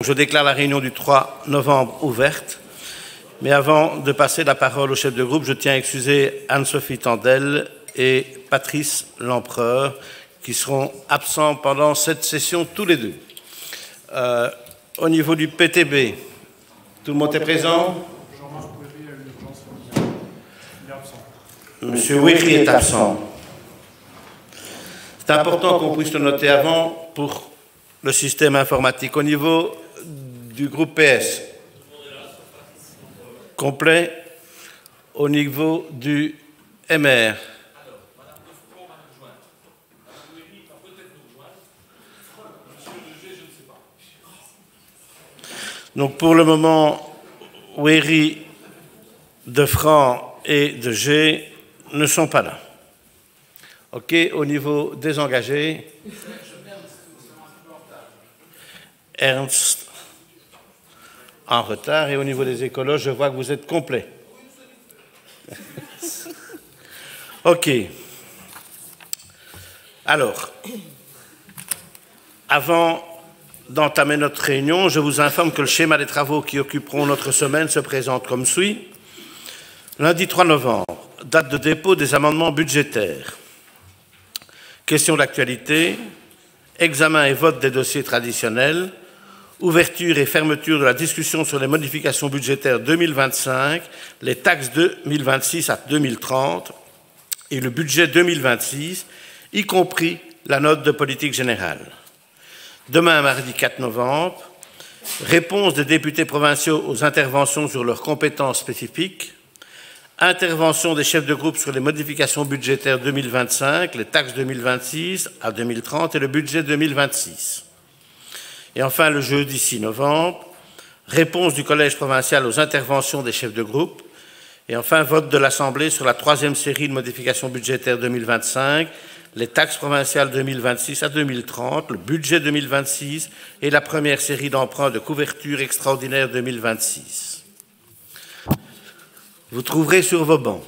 Je déclare la réunion du 3 novembre ouverte. Mais avant de passer la parole au chef de groupe, je tiens à excuser Anne-Sophie Tandel et Patrice Lempereur qui seront absents pendant cette session tous les deux. Au niveau du PTB, tout le monde est présent? Jean-Marc Wéry a une urgence familiale. Il est absent. Monsieur Wéry est absent. C'est important qu'on puisse le noter avant pour le système informatique. Au niveau du groupe PS, complet. Au niveau du MR, donc pour le moment, Wéry, Defranc et de G ne sont pas là. OK, au niveau des engagés, Ernst en retard, et au niveau des écolos, je vois que vous êtes complet. OK. Alors, avant d'entamer notre réunion, je vous informe que le schéma des travaux qui occuperont notre semaine se présente comme suit. Lundi 3 novembre, date de dépôt des amendements budgétaires. Question d'actualité, examen et vote des dossiers traditionnels, ouverture et fermeture de la discussion sur les modifications budgétaires 2025, les taxes 2026 à 2030 et le budget 2026, y compris la note de politique générale. Demain, mardi 4 novembre, réponse des députés provinciaux aux interventions sur leurs compétences spécifiques, intervention des chefs de groupe sur les modifications budgétaires 2025, les taxes 2026 à 2030 et le budget 2026. Et enfin, le jeudi 6 novembre, réponse du Collège provincial aux interventions des chefs de groupe. Et enfin, vote de l'Assemblée sur la troisième série de modifications budgétaires 2025, les taxes provinciales 2026 à 2030, le budget 2026 et la première série d'emprunts de couverture extraordinaire 2026. Vous trouverez sur vos bancs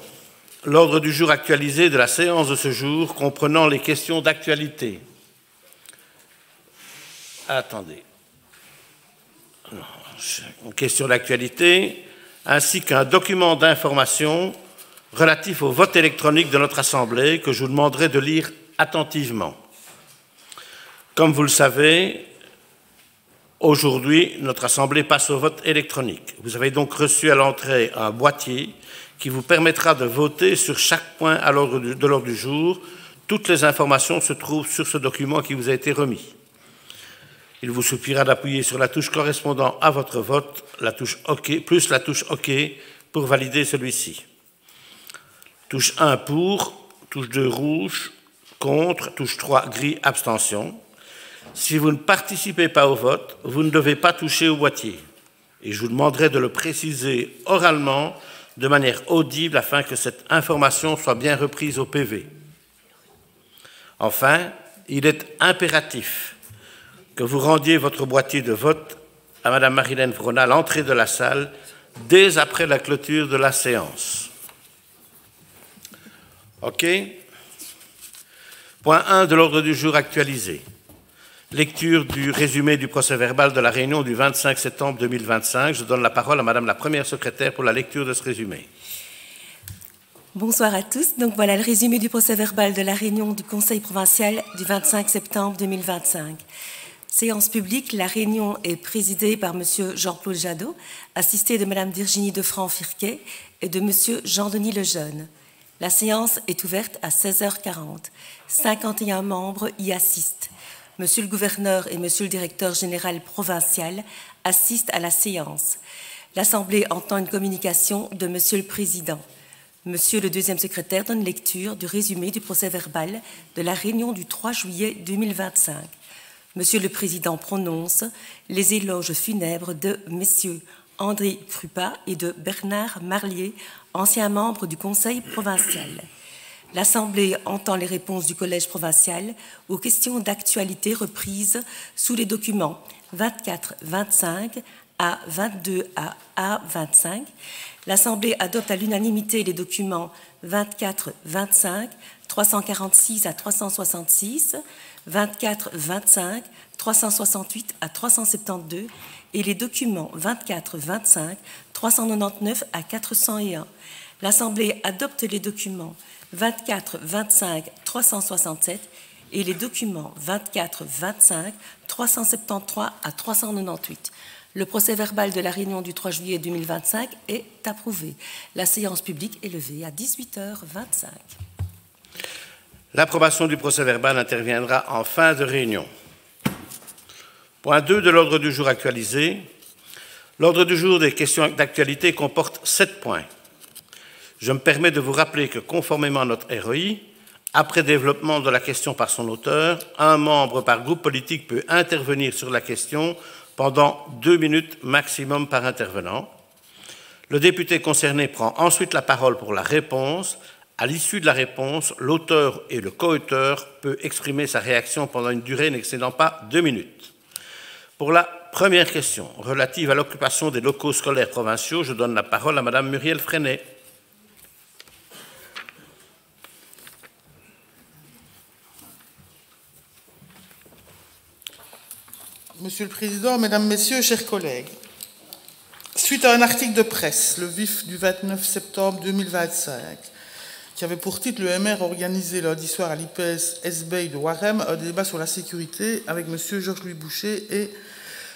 l'ordre du jour actualisé de la séance de ce jour, comprenant les questions d'actualité. Attendez. Une question d'actualité, ainsi qu'un document d'information relatif au vote électronique de notre Assemblée que je vous demanderai de lire attentivement. Comme vous le savez, aujourd'hui, notre Assemblée passe au vote électronique. Vous avez donc reçu à l'entrée un boîtier qui vous permettra de voter sur chaque point de l'ordre du jour. Toutes les informations se trouvent sur ce document qui vous a été remis. Il vous suffira d'appuyer sur la touche correspondant à votre vote, la touche OK, plus la touche OK pour valider celui-ci. Touche 1 pour, touche 2 rouge, contre, touche 3 gris, abstention. Si vous ne participez pas au vote, vous ne devez pas toucher au boîtier. Et je vous demanderai de le préciser oralement de manière audible afin que cette information soit bien reprise au PV. Enfin, il est impératif que vous rendiez votre boîtier de vote à Mme Marilène Vrona à l'entrée de la salle dès après la clôture de la séance. OK. Point 1 de l'ordre du jour actualisé. Lecture du résumé du procès-verbal de la réunion du 25 septembre 2025. Je donne la parole à Madame la Première secrétaire pour la lecture de ce résumé. Bonsoir à tous. Donc voilà le résumé du procès-verbal de la réunion du Conseil provincial du 25 septembre 2025. Séance publique, la réunion est présidée par M. Jean-Claude Jadot, assisté de Mme Virginie Defranc-Firquet et de M. Jean-Denis Lejeune. La séance est ouverte à 16h40. 51 membres y assistent. Monsieur le gouverneur et Monsieur le directeur général provincial assistent à la séance. L'Assemblée entend une communication de Monsieur le Président. Monsieur le deuxième secrétaire donne lecture du résumé du procès-verbal de la réunion du 3 juillet 2025. Monsieur le Président prononce les éloges funèbres de Messieurs André Krupa et de Bernard Marlier, anciens membres du Conseil provincial. L'Assemblée entend les réponses du Collège provincial aux questions d'actualité reprises sous les documents 24-25 à 22 à A25. L'Assemblée adopte à l'unanimité les documents 24-25, 346 à 366, 24-25, 368 à 372 et les documents 24-25, 399 à 401. L'Assemblée adopte les documents 24-25, 367 et les documents 24-25, 373 à 398. Le procès-verbal de la réunion du 3 juillet 2025 est approuvé. La séance publique est levée à 18h25. L'approbation du procès-verbal interviendra en fin de réunion. Point 2 de l'ordre du jour actualisé. L'ordre du jour des questions d'actualité comporte 7 points. Je me permets de vous rappeler que, conformément à notre ROI, après développement de la question par son auteur, un membre par groupe politique peut intervenir sur la question pendant 2 minutes maximum par intervenant. Le député concerné prend ensuite la parole pour la réponse. À l'issue de la réponse, l'auteur et le co-auteur peut exprimer sa réaction pendant une durée n'excédant pas 2 minutes. Pour la première question, relative à l'occupation des locaux scolaires provinciaux, je donne la parole à Madame Muriel Freinet. Monsieur le Président, Mesdames, Messieurs, chers collègues, suite à un article de presse, le vif du 29 septembre 2025, qui avait pour titre « Le MR organisé lundi soir à l'IPS SBEI de Warem un débat sur la sécurité avec M. Georges-Louis Boucher et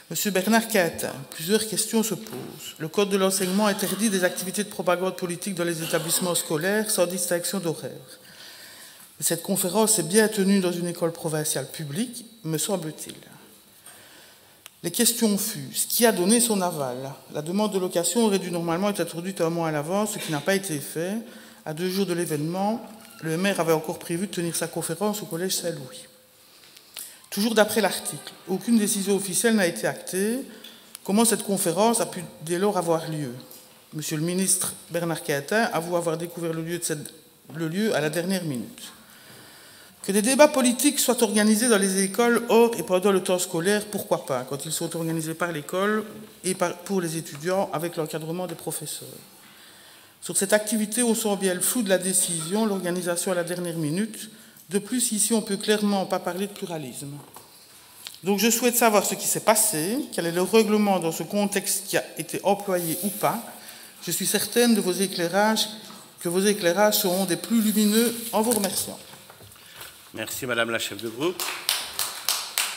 M. Bernard Quintin ». Plusieurs questions se posent. Le Code de l'enseignement interdit des activités de propagande politique dans les établissements scolaires sans distinction d'horaire. Cette conférence est bien tenue dans une école provinciale publique, me semble-t-il. Les questions fusent. Qui a donné son aval? La demande de location aurait dû normalement être introduite un mois à l'avance, ce qui n'a pas été fait. À 2 jours de l'événement, le maire avait encore prévu de tenir sa conférence au Collège Saint-Louis. Toujours d'après l'article, aucune décision officielle n'a été actée. Comment cette conférence a pu dès lors avoir lieu? Monsieur le ministre Bernard Quintin avoue avoir découvert le lieu à la dernière minute. Que des débats politiques soient organisés dans les écoles hors et pendant le temps scolaire, pourquoi pas, quand ils sont organisés par l'école et pour les étudiants avec l'encadrement des professeurs. Sur cette activité, on sent bien le flou de la décision, l'organisation à la dernière minute. De plus, ici, on ne peut clairement pas parler de pluralisme. Donc je souhaite savoir ce qui s'est passé, quel est le règlement dans ce contexte qui a été employé ou pas. Je suis certaine que vos éclairages seront des plus lumineux en vous remerciant. Merci, Madame la chef de groupe.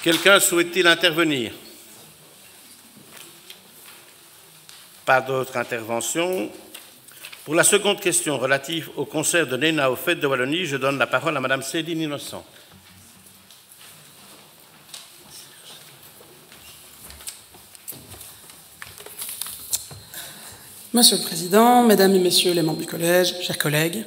Quelqu'un souhaite-t-il intervenir? Pas d'autres interventions. Pour la seconde question relative au concert de Néna aux Fêtes de Wallonie, je donne la parole à Madame Céline Innocent. Monsieur le Président, Mesdames et Messieurs les membres du Collège, chers collègues,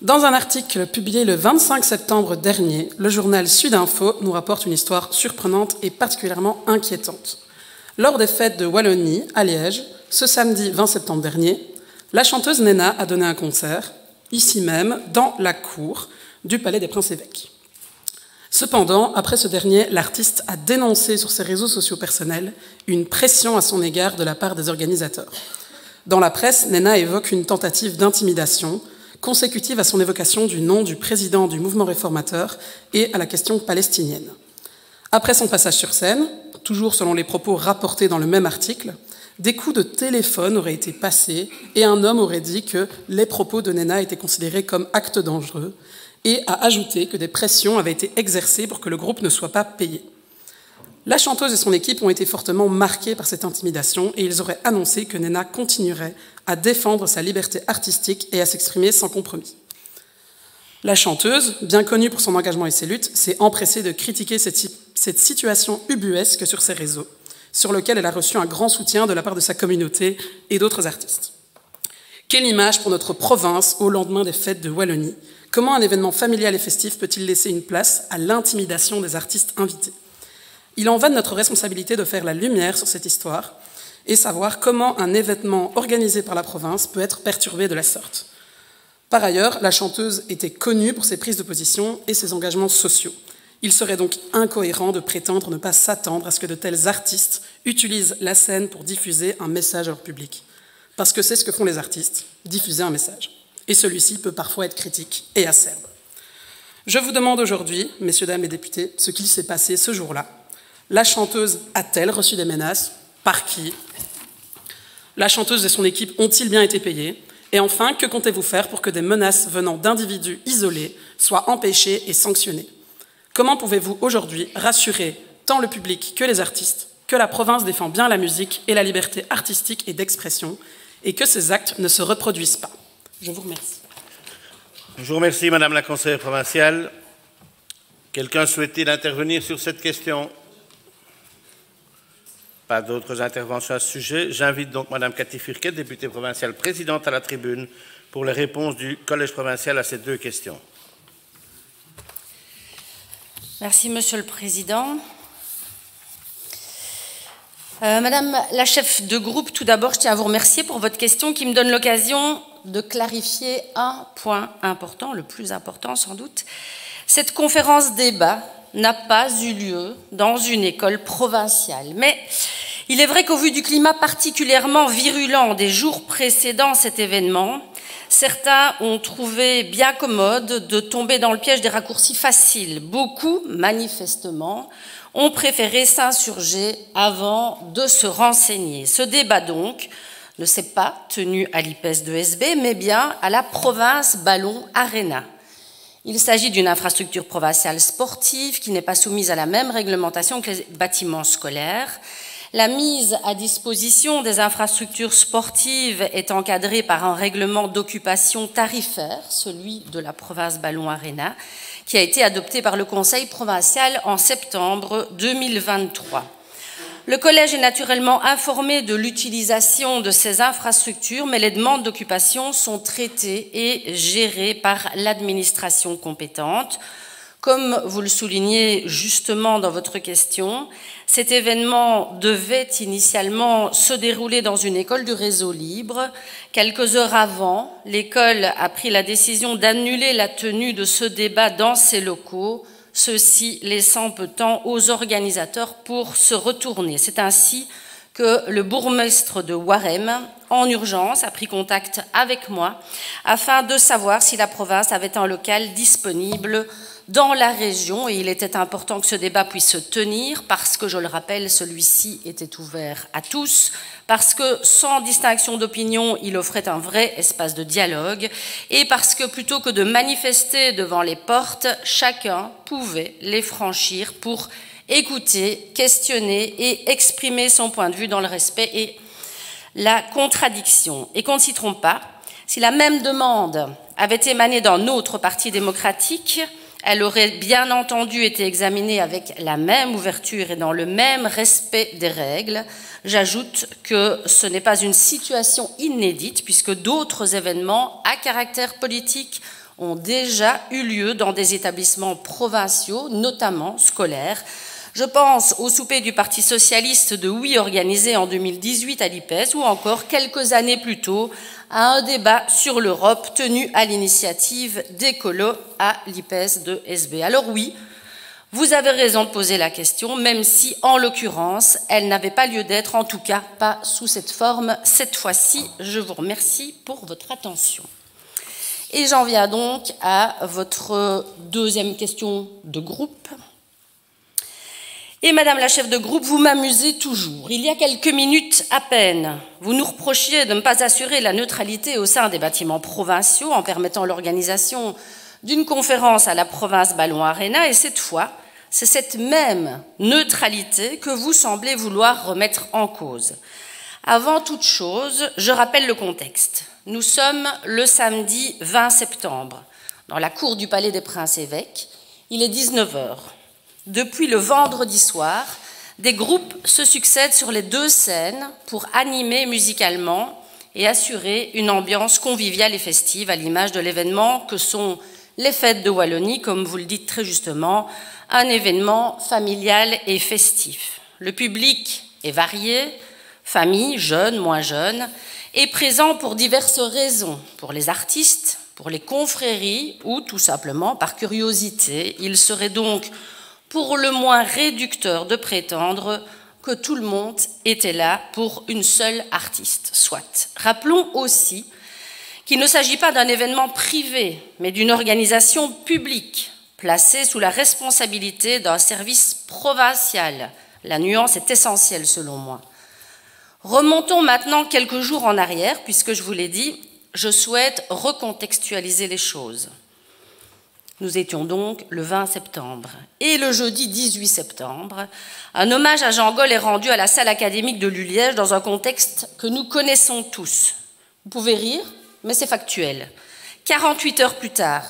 dans un article publié le 25 septembre dernier, le journal Sud-Info nous rapporte une histoire surprenante et particulièrement inquiétante. Lors des fêtes de Wallonie, à Liège, ce samedi 20 septembre dernier, la chanteuse Néna a donné un concert, ici même, dans la cour du Palais des Princes-Évêques. Cependant, après ce dernier, l'artiste a dénoncé sur ses réseaux sociaux personnels une pression à son égard de la part des organisateurs. Dans la presse, Néna évoque une tentative d'intimidation consécutive à son évocation du nom du président du mouvement réformateur et à la question palestinienne. Après son passage sur scène, toujours selon les propos rapportés dans le même article, des coups de téléphone auraient été passés et un homme aurait dit que les propos de Néna étaient considérés comme actes dangereux et a ajouté que des pressions avaient été exercées pour que le groupe ne soit pas payé. La chanteuse et son équipe ont été fortement marquées par cette intimidation et ils auraient annoncé que Néna continuerait à défendre sa liberté artistique et à s'exprimer sans compromis. La chanteuse, bien connue pour son engagement et ses luttes, s'est empressée de critiquer cette situation ubuesque sur ses réseaux, sur lequel elle a reçu un grand soutien de la part de sa communauté et d'autres artistes. Quelle image pour notre province au lendemain des fêtes de Wallonie? Comment un événement familial et festif peut-il laisser une place à l'intimidation des artistes invités? Il en va de notre responsabilité de faire la lumière sur cette histoire et savoir comment un événement organisé par la province peut être perturbé de la sorte. Par ailleurs, la chanteuse était connue pour ses prises de position et ses engagements sociaux. Il serait donc incohérent de prétendre ne pas s'attendre à ce que de tels artistes utilisent la scène pour diffuser un message à leur public. Parce que c'est ce que font les artistes, diffuser un message. Et celui-ci peut parfois être critique et acerbe. Je vous demande aujourd'hui, messieurs, dames les députés, ce qu'il s'est passé ce jour-là. La chanteuse a-t-elle reçu des menaces? Par qui? La chanteuse et son équipe ont-ils bien été payés? Et enfin, que comptez-vous faire pour que des menaces venant d'individus isolés soient empêchées et sanctionnées? Comment pouvez-vous aujourd'hui rassurer tant le public que les artistes que la province défend bien la musique et la liberté artistique et d'expression et que ces actes ne se reproduisent pas? Je vous remercie. Je vous remercie, Madame la conseillère provinciale. Quelqu'un souhaite-t-il intervenir sur cette question? Pas d'autres interventions à ce sujet. J'invite donc Madame Cathy Furquet, députée provinciale présidente, à la tribune pour les réponses du Collège provincial à ces deux questions. Merci, Monsieur le Président. Madame la chef de groupe, tout d'abord, je tiens à vous remercier pour votre question qui me donne l'occasion de clarifier un point important, le plus important sans doute. Cette conférence débat n'a pas eu lieu dans une école provinciale. Mais il est vrai qu'au vu du climat particulièrement virulent des jours précédant cet événement, certains ont trouvé bien commode de tomber dans le piège des raccourcis faciles. Beaucoup, manifestement, ont préféré s'insurger avant de se renseigner. Ce débat, donc, ne s'est pas tenu à l'IPES de SB, mais bien à la province Ballon Arena. Il s'agit d'une infrastructure provinciale sportive qui n'est pas soumise à la même réglementation que les bâtiments scolaires. La mise à disposition des infrastructures sportives est encadrée par un règlement d'occupation tarifaire, celui de la province Ballon Arena, qui a été adopté par le Conseil provincial en septembre 2023. Le Collège est naturellement informé de l'utilisation de ces infrastructures, mais les demandes d'occupation sont traitées et gérées par l'administration compétente. Comme vous le soulignez justement dans votre question, cet événement devait initialement se dérouler dans une école du réseau libre. Quelques heures avant, l'école a pris la décision d'annuler la tenue de ce débat dans ses locaux, ceci laissant peu de temps aux organisateurs pour se retourner. C'est ainsi que le bourgmestre de Warem, en urgence, a pris contact avec moi afin de savoir si la province avait un local disponible dans la région, et il était important que ce débat puisse se tenir parce que, je le rappelle, celui-ci était ouvert à tous, parce que sans distinction d'opinion, il offrait un vrai espace de dialogue, et parce que plutôt que de manifester devant les portes, chacun pouvait les franchir pour écouter, questionner et exprimer son point de vue dans le respect et la contradiction. Et qu'on ne s'y trompe pas, si la même demande avait émané d'un autre parti démocratique, elle aurait bien entendu été examinée avec la même ouverture et dans le même respect des règles. J'ajoute que ce n'est pas une situation inédite puisque d'autres événements à caractère politique ont déjà eu lieu dans des établissements provinciaux, notamment scolaires. Je pense au souper du Parti socialiste de Oui organisé en 2018 à l'IPES ou encore quelques années plus tôt à un débat sur l'Europe tenu à l'initiative d'Écolo à l'IPES de SB. Alors oui, vous avez raison de poser la question, même si, en l'occurrence, elle n'avait pas lieu d'être, en tout cas pas sous cette forme cette fois-ci. Je vous remercie pour votre attention. Et j'en viens donc à votre deuxième question de groupe. Et Madame la chef de groupe, vous m'amusez toujours. Il y a quelques minutes à peine, vous nous reprochiez de ne pas assurer la neutralité au sein des bâtiments provinciaux en permettant l'organisation d'une conférence à la province Ballon Arena. Et cette fois, c'est cette même neutralité que vous semblez vouloir remettre en cause. Avant toute chose, je rappelle le contexte. Nous sommes le samedi 20 septembre, dans la cour du Palais des Princes-Évêques. Il est 19h. Depuis le vendredi soir, des groupes se succèdent sur les deux scènes pour animer musicalement et assurer une ambiance conviviale et festive à l'image de l'événement que sont les fêtes de Wallonie, comme vous le dites très justement, un événement familial et festif. Le public est varié, famille, jeunes, moins jeunes, et présent pour diverses raisons, pour les artistes, pour les confréries ou tout simplement par curiosité. Il serait donc pour le moins réducteur de prétendre que tout le monde était là pour une seule artiste, soit. Rappelons aussi qu'il ne s'agit pas d'un événement privé, mais d'une organisation publique, placée sous la responsabilité d'un service provincial. La nuance est essentielle selon moi. Remontons maintenant quelques jours en arrière, puisque je vous l'ai dit, je souhaite recontextualiser les choses. Nous étions donc le 20 septembre. Et le jeudi 18 septembre, un hommage à Jean Gol est rendu à la salle académique de l'Uliège dans un contexte que nous connaissons tous. Vous pouvez rire, mais c'est factuel. 48 heures plus tard,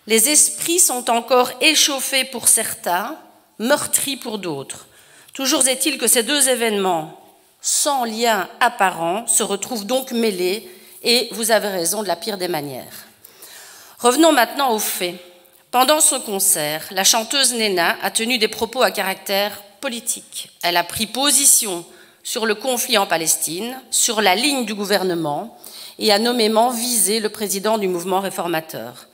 les esprits sont encore échauffés pour certains, meurtris pour d'autres. Toujours est-il que ces deux événements, sans lien apparent, se retrouvent donc mêlés, et vous avez raison, de la pire des manières. Revenons maintenant aux faits. Pendant ce concert, la chanteuse Nena a tenu des propos à caractère politique. Elle a pris position sur le conflit en Palestine, sur la ligne du gouvernement, et a nommément visé le président du mouvement réformateur.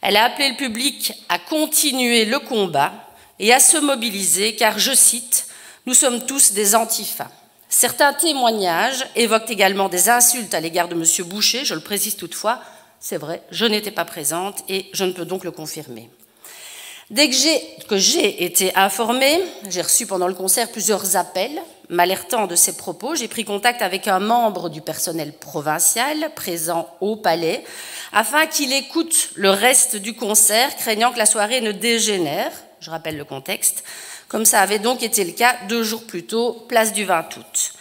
Elle a appelé le public à continuer le combat et à se mobiliser, car, je cite, « Nous sommes tous des antifas ». Certains témoignages évoquent également des insultes à l'égard de M. Boucher, je le précise toutefois, c'est vrai, je n'étais pas présente et je ne peux donc le confirmer. Dès que j'ai été informée, j'ai reçu pendant le concert plusieurs appels m'alertant de ces propos. J'ai pris contact avec un membre du personnel provincial présent au palais afin qu'il écoute le reste du concert, craignant que la soirée ne dégénère, je rappelle le contexte, comme ça avait donc été le cas 2 jours plus tôt, place du 20 août.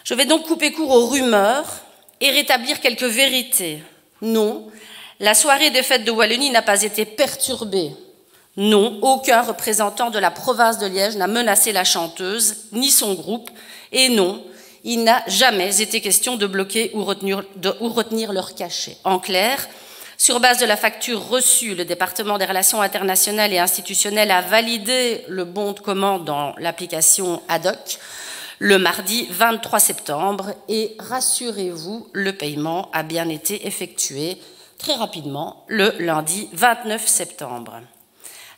Je vais donc couper court aux rumeurs et rétablir quelques vérités. Non, la soirée des fêtes de Wallonie n'a pas été perturbée. Non, aucun représentant de la province de Liège n'a menacé la chanteuse, ni son groupe. Et non, il n'a jamais été question de bloquer ou retenir leur cachet. En clair, sur base de la facture reçue, le département des relations internationales et institutionnelles a validé le bon de commande dans l'application ADOC le mardi 23 septembre et rassurez-vous, le paiement a bien été effectué très rapidement le lundi 29 septembre.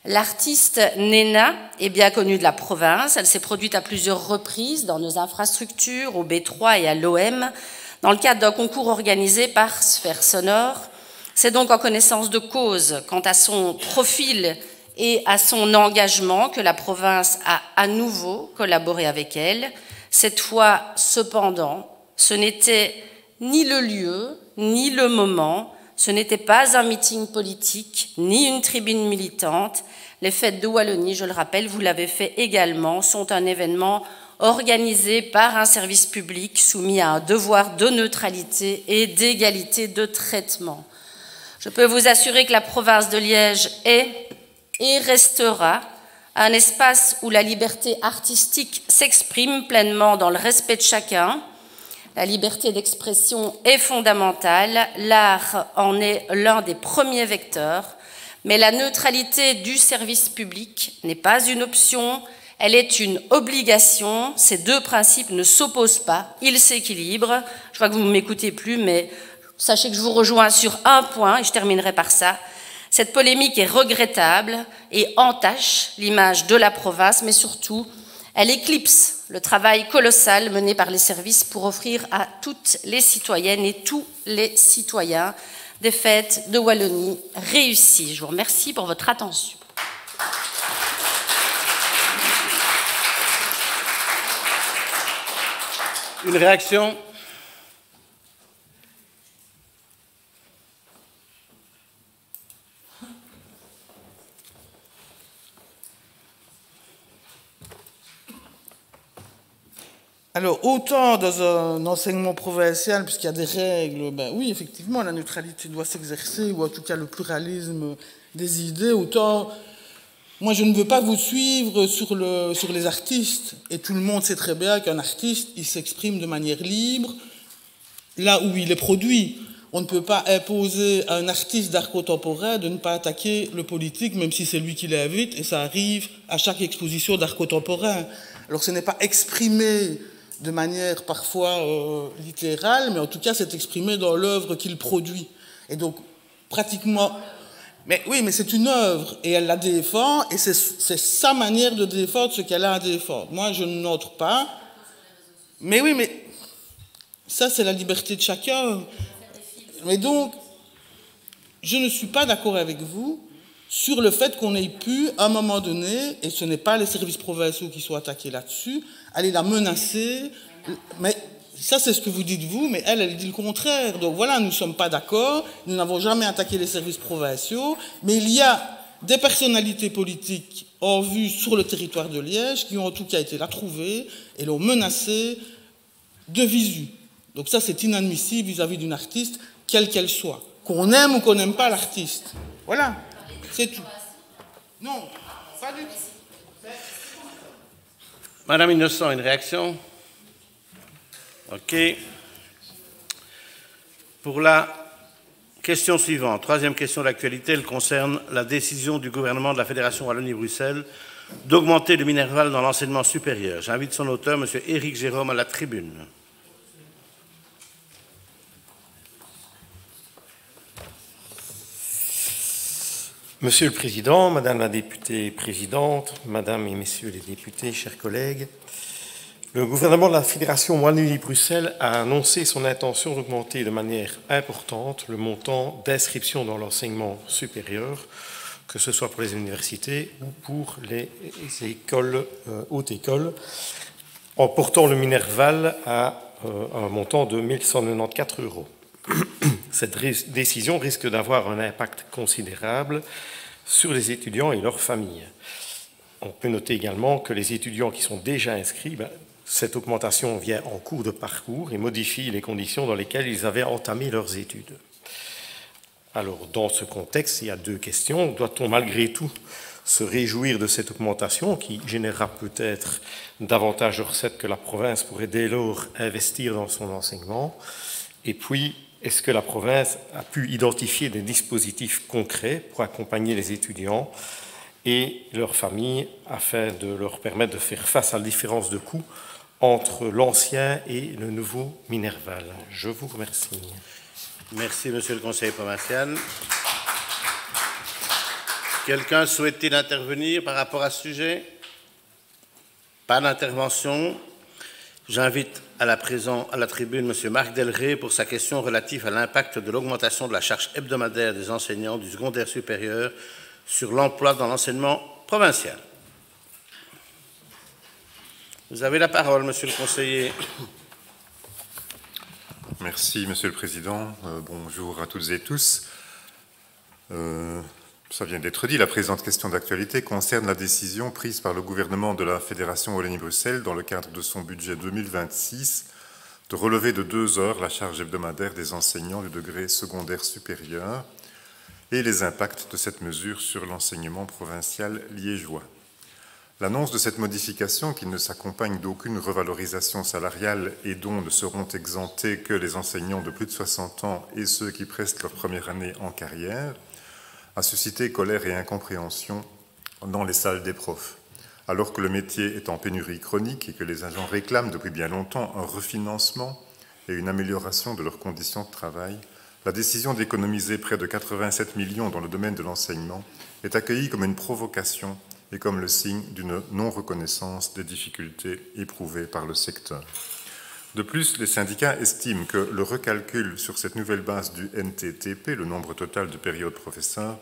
L'artiste Nena est bien connue de la province, elle s'est produite à plusieurs reprises dans nos infrastructures, au B3 et à l'OM, dans le cadre d'un concours organisé par Sphère Sonore. C'est donc en connaissance de cause quant à son profil et à son engagement que la province a à nouveau collaboré avec elle. Cette fois, cependant, ce n'était ni le lieu, ni le moment, ce n'était pas un meeting politique, ni une tribune militante. Les fêtes de Wallonie, je le rappelle, vous l'avez fait également, sont un événement organisé par un service public soumis à un devoir de neutralité et d'égalité de traitement. Je peux vous assurer que la province de Liège est et restera un espace où la liberté artistique s'exprime pleinement dans le respect de chacun. La liberté d'expression est fondamentale, l'art en est l'un des premiers vecteurs, mais la neutralité du service public n'est pas une option, elle est une obligation. Ces deux principes ne s'opposent pas, ils s'équilibrent. Je vois que vous ne m'écoutez plus, mais sachez que je vous rejoins sur un point, et je terminerai par ça. Cette polémique est regrettable et entache l'image de la province, mais surtout, elle éclipse le travail colossal mené par les services pour offrir à toutes les citoyennes et tous les citoyens des fêtes de Wallonie réussies. Je vous remercie pour votre attention. Une réaction ? Alors, autant dans un enseignement provincial, puisqu'il y a des règles, ben oui, effectivement, la neutralité doit s'exercer, ou en tout cas le pluralisme des idées, autant, moi je ne veux pas vous suivre sur les artistes, et tout le monde sait très bien qu'un artiste, il s'exprime de manière libre, là où il est produit. On ne peut pas imposer à un artiste d'art contemporain de ne pas attaquer le politique, même si c'est lui qui l'invite, et ça arrive à chaque exposition d'art contemporain. Alors ce n'est pas exprimé de manière parfois littérale, mais en tout cas c'est exprimé dans l'œuvre qu'il produit. Et donc, pratiquement... Mais oui, mais c'est une œuvre, et elle la défend, et c'est sa manière de défendre ce qu'elle a à défendre. Moi, je n'entre pas. Mais oui, mais ça, c'est la liberté de chacun. Mais donc, je ne suis pas d'accord avec vous sur le fait qu'on ait pu, à un moment donné, et ce n'est pas les services provinciaux qui sont attaqués là-dessus, aller la menacer. Mais ça c'est ce que vous dites vous, mais elle dit le contraire. Donc voilà, nous ne sommes pas d'accord, nous n'avons jamais attaqué les services provinciaux, mais il y a des personnalités politiques en vue sur le territoire de Liège qui ont en tout cas été la trouver et l'ont menacée de visu. Donc ça c'est inadmissible vis-à-vis d'une artiste, quelle qu'elle soit. Qu'on aime ou qu'on n'aime pas l'artiste. Voilà, c'est tout. Non, pas du tout. Madame Innocent, une réaction? OK. Pour la question suivante, troisième question d'actualité, elle concerne la décision du gouvernement de la Fédération Wallonie-Bruxelles d'augmenter le Minerval dans l'enseignement supérieur. J'invite son auteur, M. Éric Jérôme, à la tribune. Monsieur le Président, Madame la députée présidente, Madame et Messieurs les députés, chers collègues, le gouvernement de la Fédération Wallonie-Bruxelles a annoncé son intention d'augmenter de manière importante le montant d'inscription dans l'enseignement supérieur, que ce soit pour les universités ou pour les écoles, hautes écoles, en portant le Minerval à un montant de 1 194 €. Cette décision risque d'avoir un impact considérable sur les étudiants et leurs familles. On peut noter également que les étudiants qui sont déjà inscrits, cette augmentation vient en cours de parcours et modifie les conditions dans lesquelles ils avaient entamé leurs études. Alors, dans ce contexte, il y a deux questions. Doit-on malgré tout se réjouir de cette augmentation qui générera peut-être davantage de recettes que la province pourrait dès lors investir dans son enseignement? Et puis, est-ce que la province a pu identifier des dispositifs concrets pour accompagner les étudiants et leurs familles afin de leur permettre de faire face à la différence de coûts entre l'ancien et le nouveau Minerval? Je vous remercie. Merci, Monsieur le Conseiller provincial. Quelqu'un souhaite-t-il intervenir par rapport à ce sujet? Pas d'intervention. J'invite à la tribune M. Marc Delray pour sa question relative à l'impact de l'augmentation de la charge hebdomadaire des enseignants du secondaire supérieur sur l'emploi dans l'enseignement provincial. Vous avez la parole, Monsieur le conseiller. Merci, Monsieur le Président. Bonjour à toutes et tous. Ça vient d'être dit, la présente question d'actualité concerne la décision prise par le gouvernement de la Fédération Wallonie-Bruxelles dans le cadre de son budget 2026 de relever de 2 heures la charge hebdomadaire des enseignants du degré secondaire supérieur et les impacts de cette mesure sur l'enseignement provincial liégeois. L'annonce de cette modification, qui ne s'accompagne d'aucune revalorisation salariale et dont ne seront exemptés que les enseignants de plus de 60 ans et ceux qui prestent leur première année en carrière, a suscité colère et incompréhension dans les salles des profs. Alors que le métier est en pénurie chronique et que les agents réclament depuis bien longtemps un refinancement et une amélioration de leurs conditions de travail, la décision d'économiser près de 87 millions dans le domaine de l'enseignement est accueillie comme une provocation et comme le signe d'une non-reconnaissance des difficultés éprouvées par le secteur. De plus, les syndicats estiment que le recalcul sur cette nouvelle base du NTTP, le nombre total de périodes professeurs,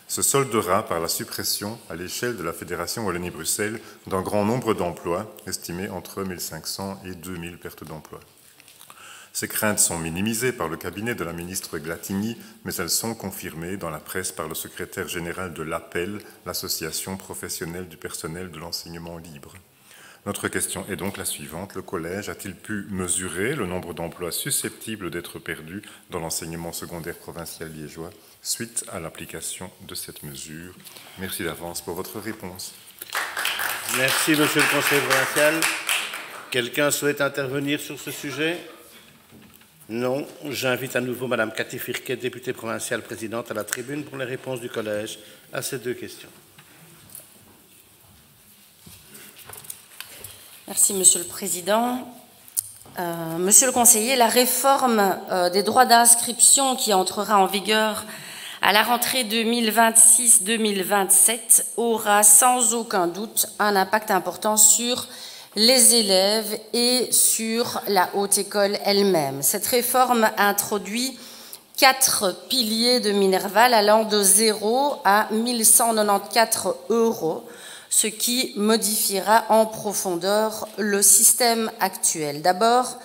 se soldera par la suppression à l'échelle de la Fédération Wallonie-Bruxelles d'un grand nombre d'emplois, estimés entre 1500 et 2000 pertes d'emplois. Ces craintes sont minimisées par le cabinet de la ministre Glatigny, mais elles sont confirmées dans la presse par le secrétaire général de l'APEL, l'Association professionnelle du personnel de l'enseignement libre. Notre question est donc la suivante. Le collège a-t-il pu mesurer le nombre d'emplois susceptibles d'être perdus dans l'enseignement secondaire provincial liégeois suite à l'application de cette mesure? Merci d'avance pour votre réponse. Merci, Monsieur le conseiller provincial. Quelqu'un souhaite intervenir sur ce sujet? Non. J'invite à nouveau Madame Cathy Firquet, députée provinciale présidente, à la tribune pour les réponses du collège à ces deux questions. Merci, Monsieur le Président. Monsieur le conseiller, la réforme des droits d'inscription qui entrera en vigueur à la rentrée 2026-2027 aura sans aucun doute un impact important sur les élèves et sur la haute école elle-même. Cette réforme introduit 4 piliers de Minerval allant de 0 à 1 194 €, ce qui modifiera en profondeur le système actuel. D'abord,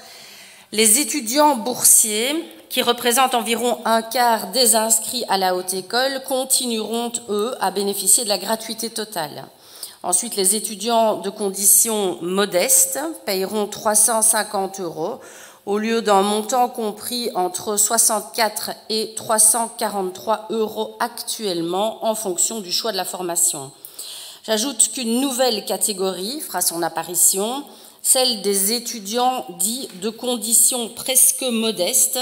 Les étudiants boursiers, qui représentent environ un quart des inscrits à la haute école, continueront, eux, à bénéficier de la gratuité totale. Ensuite, les étudiants de conditions modestes payeront 350 € au lieu d'un montant compris entre 64 et 343 € actuellement en fonction du choix de la formation. J'ajoute qu'une nouvelle catégorie fera son apparition, celle des étudiants dits de conditions presque modestes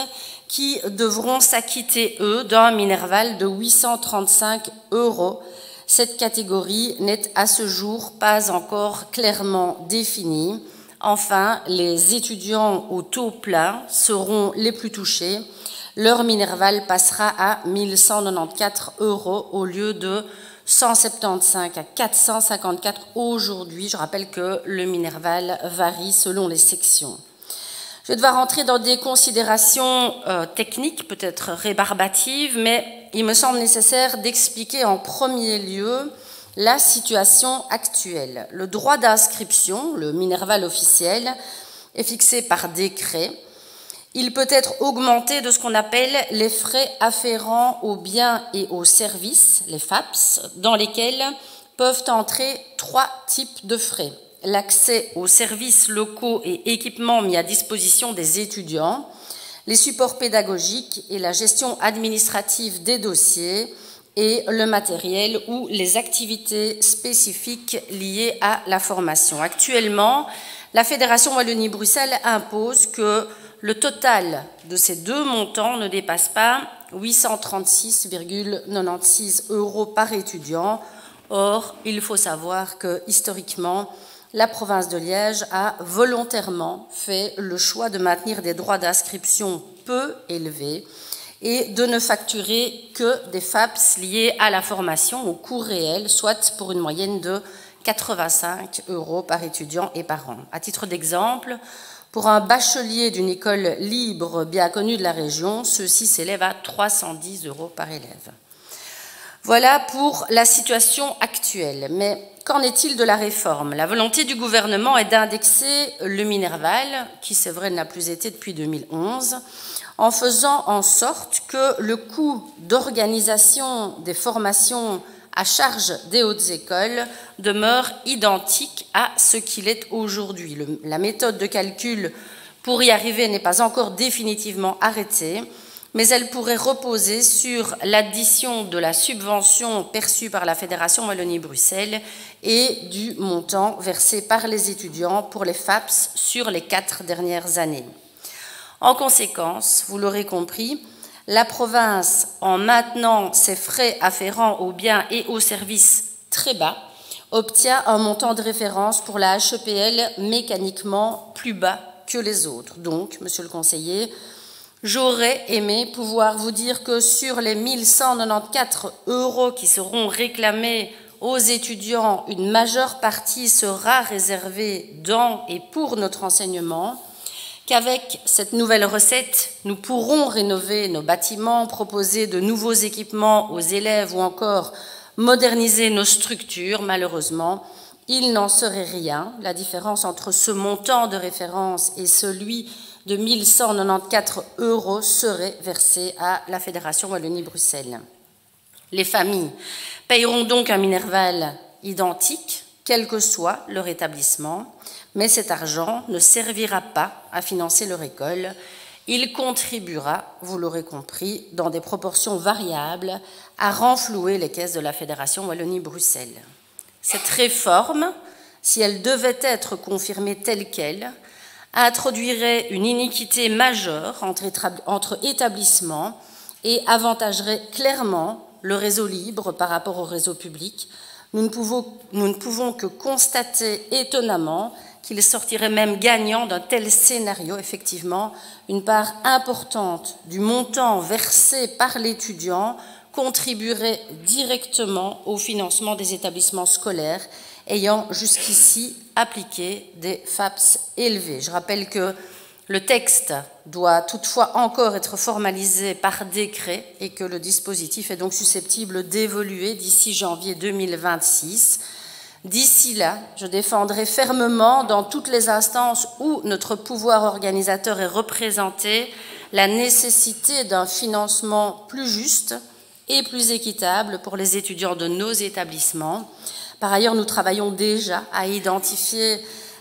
qui devront s'acquitter, eux, d'un minerval de 835 €. Cette catégorie n'est à ce jour pas encore clairement définie. Enfin, les étudiants au taux plein seront les plus touchés. Leur minerval passera à 1194 € au lieu de 175 à 454 aujourd'hui. Je rappelle que le minerval varie selon les sections. Je vais devoir entrer dans des considérations techniques, peut-être rébarbatives, mais il me semble nécessaire d'expliquer en premier lieu la situation actuelle. Le droit d'inscription, le minerval officiel, est fixé par décret. Il peut être augmenté de ce qu'on appelle les frais afférents aux biens et aux services, les FAPS, dans lesquels peuvent entrer 3 types de frais. L'accès aux services locaux et équipements mis à disposition des étudiants, les supports pédagogiques et la gestion administrative des dossiers et le matériel ou les activités spécifiques liées à la formation. Actuellement, la Fédération Wallonie-Bruxelles impose que le total de ces deux montants ne dépasse pas 836,96 € par étudiant. Or, il faut savoir que, historiquement, la province de Liège a volontairement fait le choix de maintenir des droits d'inscription peu élevés et de ne facturer que des FAPS liés à la formation au coût réel, soit pour une moyenne de 85 € par étudiant et par an. À titre d'exemple, pour un bachelier d'une école libre bien connue de la région, ceux-ci s'élèvent à 310 € par élève. Voilà pour la situation actuelle. Mais qu'en est-il de la réforme? La volonté du gouvernement est d'indexer le minerval, qui c'est vrai n'a plus été depuis 2011, en faisant en sorte que le coût d'organisation des formations à charge des hautes écoles demeure identique à ce qu'il est aujourd'hui. La méthode de calcul pour y arriver n'est pas encore définitivement arrêtée, mais elle pourrait reposer sur l'addition de la subvention perçue par la Fédération Wallonie-Bruxelles et du montant versé par les étudiants pour les FAPS sur les 4 dernières années. En conséquence, vous l'aurez compris, la province, en maintenant ses frais afférents aux biens et aux services très bas, obtient un montant de référence pour la HEPL mécaniquement plus bas que les autres. Donc, monsieur le conseiller, j'aurais aimé pouvoir vous dire que sur les 1194 € qui seront réclamés aux étudiants, une majeure partie sera réservée dans et pour notre enseignement, qu'avec cette nouvelle recette, nous pourrons rénover nos bâtiments, proposer de nouveaux équipements aux élèves ou encore moderniser nos structures. Malheureusement, il n'en serait rien. La différence entre ce montant de référence et celui de 1194 € serait versée à la Fédération Wallonie-Bruxelles. Les familles payeront donc un minerval identique, quel que soit leur établissement, mais cet argent ne servira pas à financer leur école. Il contribuera, vous l'aurez compris, dans des proportions variables, à renflouer les caisses de la Fédération Wallonie-Bruxelles. Cette réforme, si elle devait être confirmée telle qu'elle, introduirait une iniquité majeure entre établissements et avantagerait clairement le réseau libre par rapport au réseau public. Nous ne pouvons que constater étonnamment qu'il sortirait même gagnant d'un tel scénario. Effectivement, une part importante du montant versé par l'étudiant contribuerait directement au financement des établissements scolaires ayant jusqu'ici appliqué des FAPS élevés. Je rappelle que le texte doit toutefois encore être formalisé par décret et que le dispositif est donc susceptible d'évoluer d'ici janvier 2026. D'ici là, je défendrai fermement, dans toutes les instances où notre pouvoir organisateur est représenté, la nécessité d'un financement plus juste et plus équitable pour les étudiants de nos établissements. Par ailleurs, nous travaillons déjà à identifier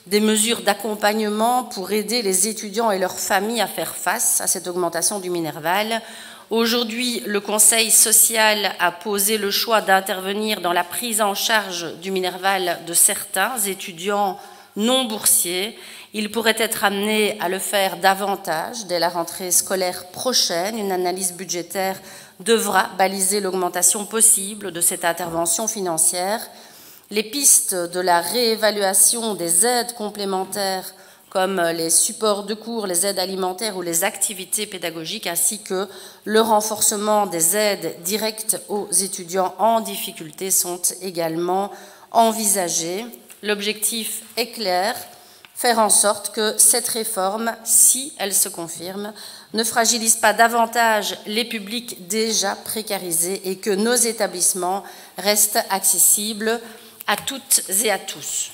des mesures d'accompagnement pour aider les étudiants et leurs familles à faire face à cette augmentation du Minerval. Aujourd'hui, le Conseil social a posé le choix d'intervenir dans la prise en charge du Minerval de certains étudiants non boursiers. Il pourrait être amené à le faire davantage dès la rentrée scolaire prochaine. Une analyse budgétaire devra baliser l'augmentation possible de cette intervention financière. Les pistes de la réévaluation des aides complémentaires comme les supports de cours, les aides alimentaires ou les activités pédagogiques, ainsi que le renforcement des aides directes aux étudiants en difficulté sont également envisagés. L'objectif est clair, faire en sorte que cette réforme, si elle se confirme, ne fragilise pas davantage les publics déjà précarisés et que nos établissements restent accessibles à toutes et à tous.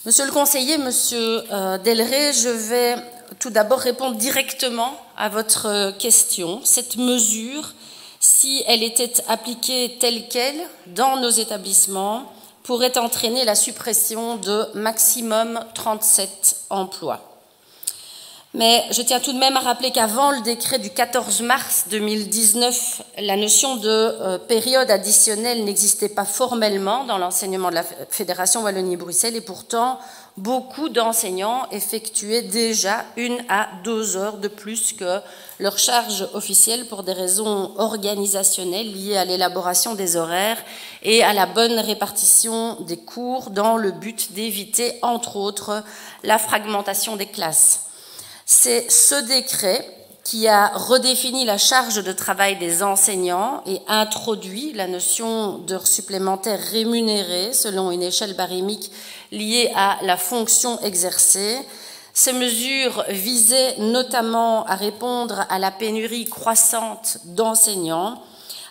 Monsieur le conseiller, monsieur Delray, je vais tout d'abord répondre directement à votre question. Cette mesure, si elle était appliquée telle qu'elle dans nos établissements, pourrait entraîner la suppression de maximum 37 emplois. Mais je tiens tout de même à rappeler qu'avant le décret du 14 mars 2019, la notion de période additionnelle n'existait pas formellement dans l'enseignement de la Fédération Wallonie-Bruxelles et pourtant, beaucoup d'enseignants effectuaient déjà 1 à 2 heures de plus que leur charge officielle pour des raisons organisationnelles liées à l'élaboration des horaires et à la bonne répartition des cours dans le but d'éviter, entre autres, la fragmentation des classes. C'est ce décret qui a redéfini la charge de travail des enseignants et introduit la notion d'heures supplémentaires rémunérées selon une échelle barémique liée à la fonction exercée. Ces mesures visaient notamment à répondre à la pénurie croissante d'enseignants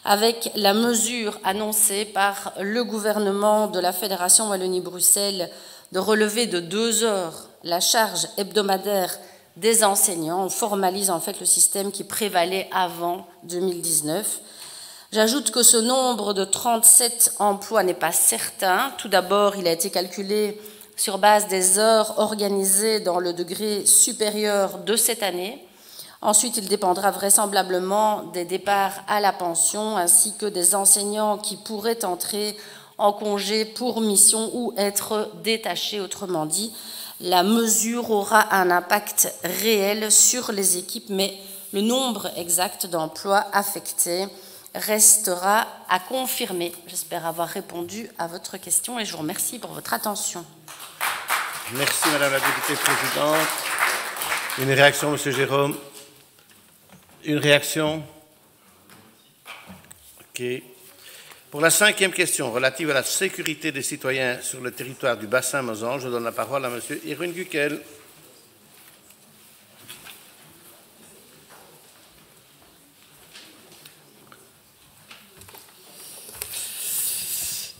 avec la mesure annoncée par le gouvernement de la Fédération Wallonie-Bruxelles de relever de 2 heures la charge hebdomadaire des enseignants. On formalise en fait le système qui prévalait avant 2019. J'ajoute que ce nombre de 37 emplois n'est pas certain. Tout d'abord, il a été calculé sur base des heures organisées dans le degré supérieur de cette année. Ensuite, il dépendra vraisemblablement des départs à la pension ainsi que des enseignants qui pourraient entrer en congé pour mission ou être détachés, autrement dit. La mesure aura un impact réel sur les équipes, mais le nombre exact d'emplois affectés restera à confirmer. J'espère avoir répondu à votre question et je vous remercie pour votre attention. Merci Madame la députée présidente. Une réaction, Monsieur Jérôme? Une réaction? OK. Pour la 5e question relative à la sécurité des citoyens sur le territoire du bassin Mosan, je donne la parole à Monsieur Irwin Guckel.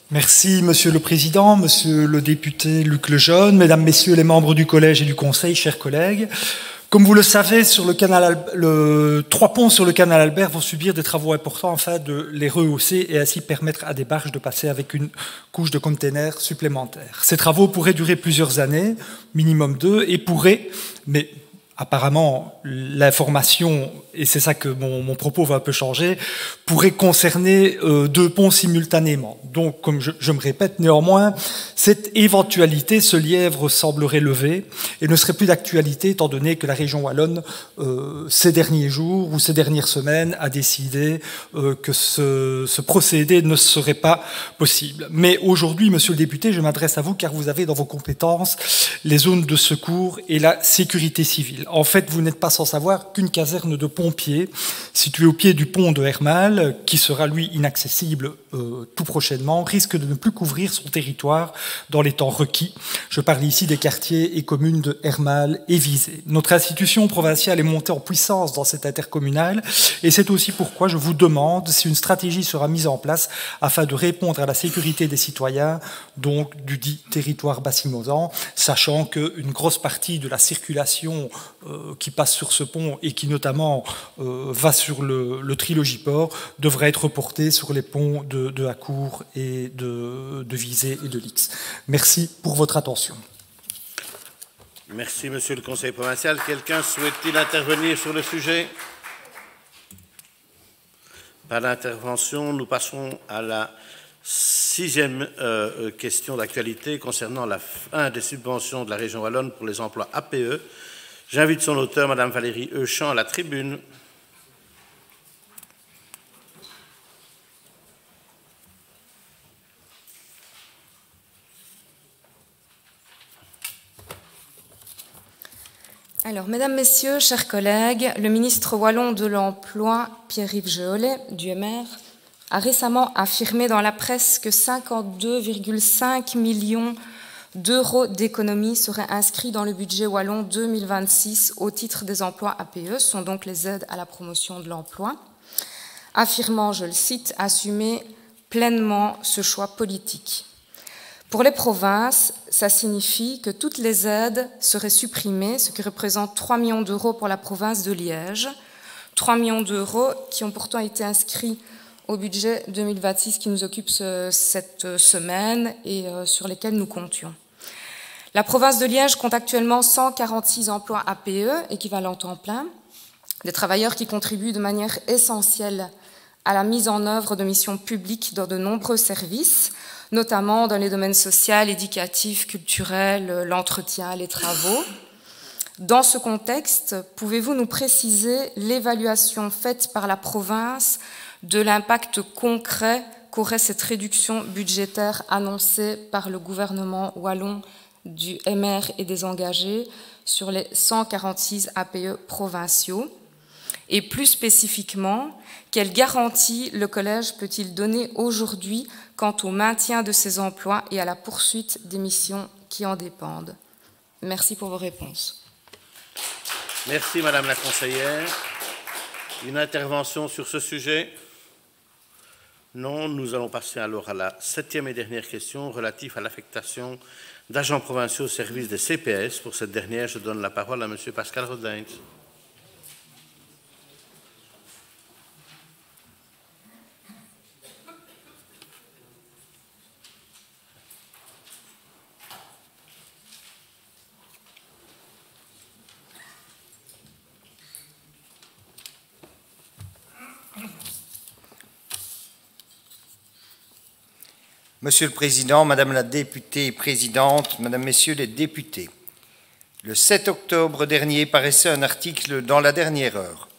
Merci Monsieur le Président, Monsieur le député Luc Lejeune, Mesdames, Messieurs les membres du Collège et du Conseil, chers collègues. Comme vous le savez, sur le canal, 3 ponts sur le canal Albert vont subir des travaux importants afin de les rehausser et ainsi permettre à des barges de passer avec une couche de containers supplémentaire. Ces travaux pourraient durer plusieurs années, minimum 2, et pourraient, mais apparemment l'information, et c'est ça que mon propos va un peu changer, pourrait concerner 2 ponts simultanément. Donc, comme je me répète, néanmoins, cette éventualité, ce lièvre semblerait levé et ne serait plus d'actualité étant donné que la région wallonne, ces derniers jours ou ces dernières semaines, a décidé que ce procédé ne serait pas possible. Mais aujourd'hui, Monsieur le député, je m'adresse à vous car vous avez dans vos compétences les zones de secours et la sécurité civile. En fait, vous n'êtes pas sans savoir qu'une caserne de pompiers située au pied du pont de Hermal, qui sera lui inaccessible tout prochainement, risque de ne plus couvrir son territoire dans les temps requis. Je parle ici des quartiers et communes de Hermal et Visé. Notre institution provinciale est montée en puissance dans cette intercommunale et c'est aussi pourquoi je vous demande si une stratégie sera mise en place afin de répondre à la sécurité des citoyens, donc du dit territoire bassimosan, sachant qu'une grosse partie de la circulation qui passe sur ce pont et qui notamment va sur le Trilogie-Port devrait être reportée sur les ponts de Hacourt et de Visé et de Lix. Merci pour votre attention. Merci, Monsieur le Conseil provincial. Quelqu'un souhaite-t-il intervenir sur le sujet? Pas d'intervention. Nous passons à la 6e question d'actualité concernant la fin des subventions de la région wallonne pour les emplois APE. J'invite son auteur, Madame Valérie Euchamp, à la tribune. Alors, Mesdames, Messieurs, chers collègues, le ministre wallon de l'Emploi, Pierre-Yves Geolet, du MR, a récemment affirmé dans la presse que 52,5 millions d'euros d'économies seraient inscrits dans le budget wallon 2026 au titre des emplois APE, ce sont donc les aides à la promotion de l'emploi, affirmant, je le cite, assumer pleinement ce choix politique. Pour les provinces, ça signifie que toutes les aides seraient supprimées, ce qui représente 3 millions d'euros pour la province de Liège, 3 millions d'euros qui ont pourtant été inscrits au budget 2026 qui nous occupe cette semaine et sur lesquels nous comptions. La province de Liège compte actuellement 146 emplois APE, équivalent temps plein, des travailleurs qui contribuent de manière essentielle à la mise en œuvre de missions publiques dans de nombreux services, notamment dans les domaines social, éducatif, culturel, l'entretien, les travaux. Dans ce contexte, pouvez-vous nous préciser l'évaluation faite par la province de l'impact concret qu'aurait cette réduction budgétaire annoncée par le gouvernement wallon du MR et des engagés sur les 146 APE provinciaux? Et plus spécifiquement, quelles garanties le collège peut-il donner aujourd'hui quant au maintien de ces emplois et à la poursuite des missions qui en dépendent? Merci pour vos réponses. Merci, Madame la conseillère. Une intervention sur ce sujet? Non, nous allons passer alors à la 7e et dernière question relative à l'affectation d'agents provinciaux au service des CPS. Pour cette dernière, je donne la parole à Monsieur Pascal Rodin. Monsieur le Président, Madame la députée présidente, Mesdames, Messieurs les députés, le 7 octobre dernier paraissait un article dans La Dernière Heure.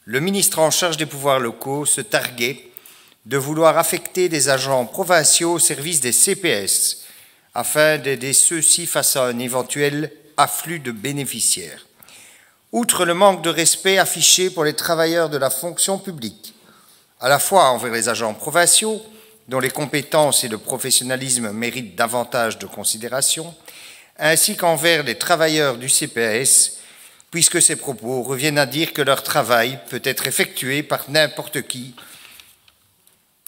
Le ministre en charge des pouvoirs locaux se targuait de vouloir affecter des agents provinciaux au service des CPS afin d'aider ceux-ci face à un éventuel afflux de bénéficiaires. Outre le manque de respect affiché pour les travailleurs de la fonction publique, à la fois envers les agents provinciaux, dont les compétences et le professionnalisme méritent davantage de considération, ainsi qu'envers les travailleurs du CPS, puisque ces propos reviennent à dire que leur travail peut être effectué par n'importe qui.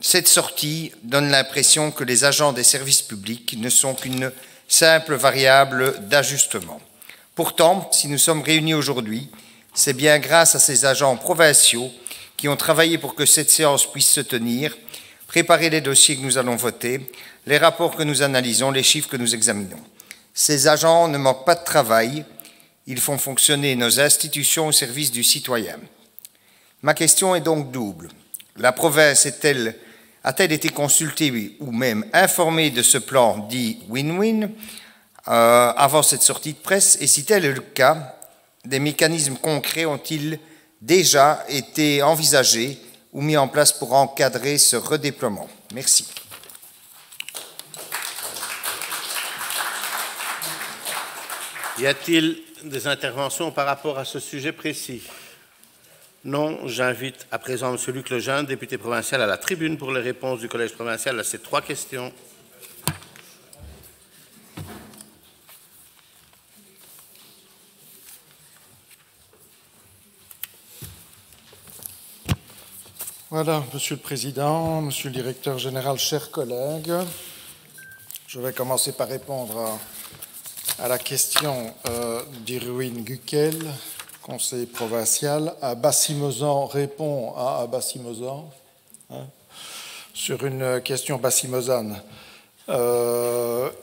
Cette sortie donne l'impression que les agents des services publics ne sont qu'une simple variable d'ajustement. Pourtant, si nous sommes réunis aujourd'hui, c'est bien grâce à ces agents provinciaux qui ont travaillé pour que cette séance puisse se tenir, préparer les dossiers que nous allons voter, les rapports que nous analysons, les chiffres que nous examinons. Ces agents ne manquent pas de travail, ils font fonctionner nos institutions au service du citoyen. Ma question est donc double. La province a-t-elle été consultée ou même informée de ce plan dit win-win avant cette sortie de presse? Et si tel est le cas, des mécanismes concrets ont-ils déjà été envisagés ou mis en place pour encadrer ce redéploiement? Merci. Y a-t-il des interventions par rapport à ce sujet précis? Non, j'invite à présent M. Luc Lejeune, député provincial, à la tribune pour les réponses du Collège provincial à ces 3 questions. Voilà, Monsieur le Président, Monsieur le Directeur général, chers collègues, je vais commencer par répondre à la question d'Irwin Guckel, conseiller provincial. Abassi-Mozan répond à Abassi-Mozan sur une question bassi-mozane.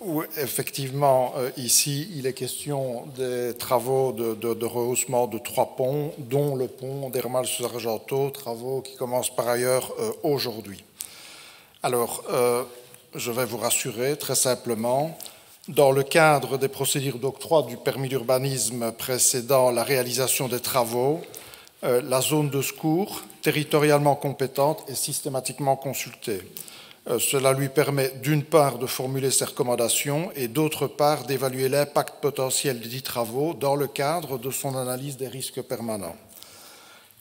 Où effectivement, ici, il est question des travaux de rehaussement de 3 ponts, dont le pont d'Hermal-sur-Argenteau, travaux qui commencent par ailleurs aujourd'hui. Alors, je vais vous rassurer très simplement, dans le cadre des procédures d'octroi du permis d'urbanisme précédant la réalisation des travaux, la zone de secours, territorialement compétente, est systématiquement consultée. Cela lui permet d'une part de formuler ses recommandations et d'autre part d'évaluer l'impact potentiel des travaux dans le cadre de son analyse des risques permanents.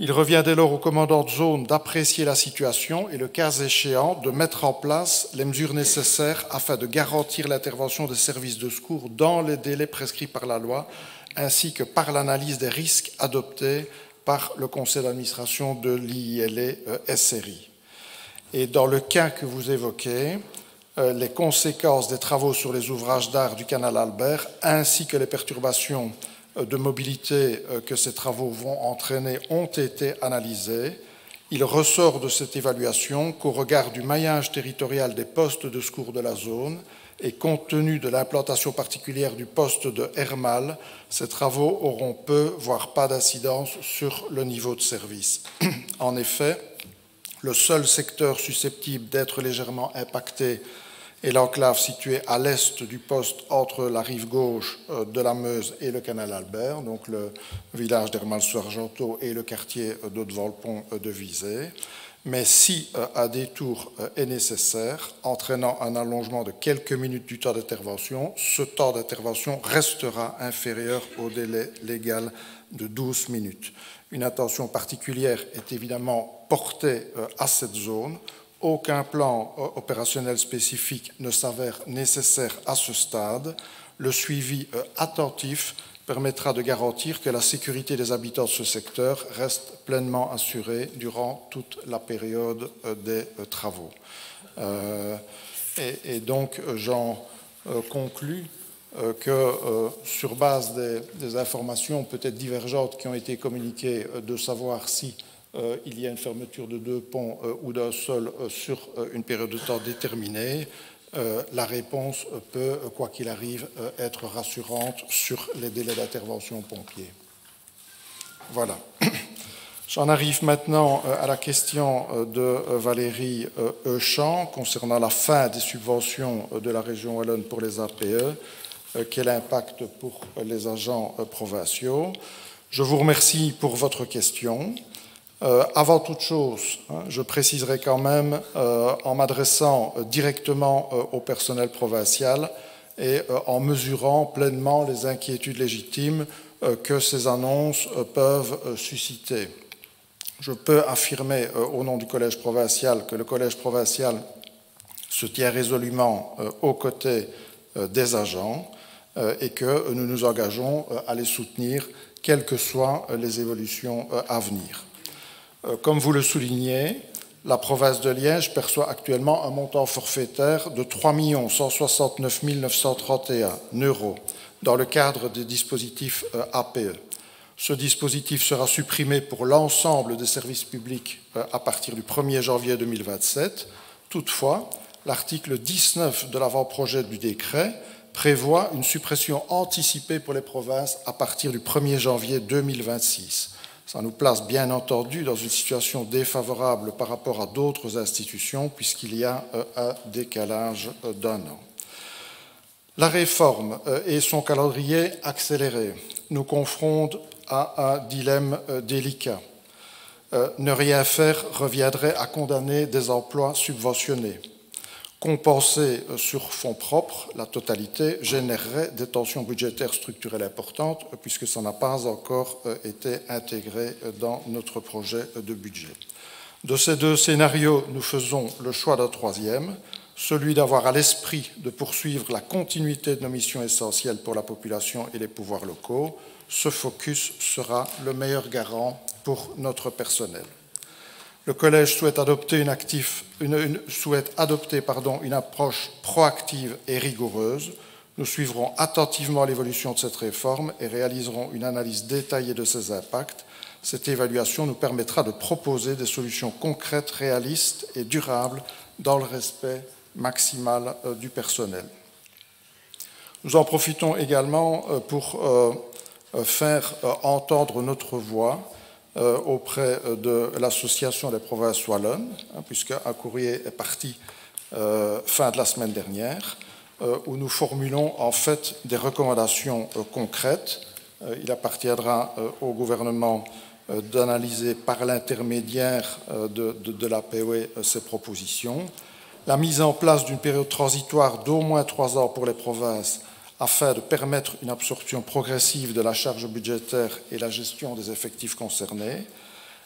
Il revient dès lors au commandant de zone d'apprécier la situation et, le cas échéant, de mettre en place les mesures nécessaires afin de garantir l'intervention des services de secours dans les délais prescrits par la loi, ainsi que par l'analyse des risques adoptés par le conseil d'administration de l'IILE SRI. Et dans le cas que vous évoquez, les conséquences des travaux sur les ouvrages d'art du canal Albert, ainsi que les perturbations de mobilité que ces travaux vont entraîner, ont été analysées. Il ressort de cette évaluation qu'au regard du maillage territorial des postes de secours de la zone et compte tenu de l'implantation particulière du poste de Hermal, ces travaux auront peu, voire pas d'incidence sur le niveau de service. En effet, le seul secteur susceptible d'être légèrement impacté est l'enclave située à l'est du poste entre la rive gauche de la Meuse et le canal Albert, donc le village d'Hermal-sur-Argenteau et le quartier d'Haute-Volpont de Visé. Mais si un détour est nécessaire, entraînant un allongement de quelques minutes du temps d'intervention, ce temps d'intervention restera inférieur au délai légal de 12 minutes. Une attention particulière est évidemment portée à cette zone. Aucun plan opérationnel spécifique ne s'avère nécessaire à ce stade. Le suivi attentif permettra de garantir que la sécurité des habitants de ce secteur reste pleinement assurée durant toute la période des travaux. Et donc, j'en conclus que sur base des informations peut-être divergentes qui ont été communiquées, de savoir si il y a une fermeture de 2 ponts ou d'un seul sur une période de temps déterminée, la réponse peut, quoi qu'il arrive, être rassurante sur les délais d'intervention pompiers. Voilà. J'en arrive maintenant à la question de Valérie Euchamp concernant la fin des subventions de la région wallonne pour les APE. Quel impact pour les agents provinciaux? Je vous remercie pour votre question. Avant toute chose, je préciserai quand même, en m'adressant directement au personnel provincial et en mesurant pleinement les inquiétudes légitimes que ces annonces peuvent susciter. Je peux affirmer au nom du Collège provincial que le Collège provincial se tient résolument aux côtés des agents et que nous nous engageons à les soutenir, quelles que soient les évolutions à venir. Comme vous le soulignez, la province de Liège perçoit actuellement un montant forfaitaire de 3 169 931 € dans le cadre des dispositifs APE. Ce dispositif sera supprimé pour l'ensemble des services publics à partir du 1er janvier 2027. Toutefois, l'article 19 de l'avant-projet du décret prévoit une suppression anticipée pour les provinces à partir du 1er janvier 2026. Ça nous place bien entendu dans une situation défavorable par rapport à d'autres institutions puisqu'il y a un décalage d'1 an. La réforme et son calendrier accéléré nous confrontent à un dilemme délicat. Ne rien faire reviendrait à condamner des emplois subventionnés. Compenser sur fonds propres la totalité générerait des tensions budgétaires structurelles importantes puisque ça n'a pas encore été intégré dans notre projet de budget. De ces deux scénarios, nous faisons le choix d'un troisième, celui d'avoir à l'esprit de poursuivre la continuité de nos missions essentielles pour la population et les pouvoirs locaux. Ce focus sera le meilleur garant pour notre personnel. Le Collège souhaite adopter une approche proactive et rigoureuse. Nous suivrons attentivement l'évolution de cette réforme et réaliserons une analyse détaillée de ses impacts. Cette évaluation nous permettra de proposer des solutions concrètes, réalistes et durables dans le respect maximal du personnel. Nous en profitons également pour faire entendre notre voix auprès de l'Association des provinces wallonnes, puisqu'un courrier est parti fin de la semaine dernière, où nous formulons en fait des recommandations concrètes. Il appartiendra au gouvernement d'analyser par l'intermédiaire de l'APOE ces propositions. La mise en place d'une période transitoire d'au moins 3 ans pour les provinces afin de permettre une absorption progressive de la charge budgétaire et la gestion des effectifs concernés,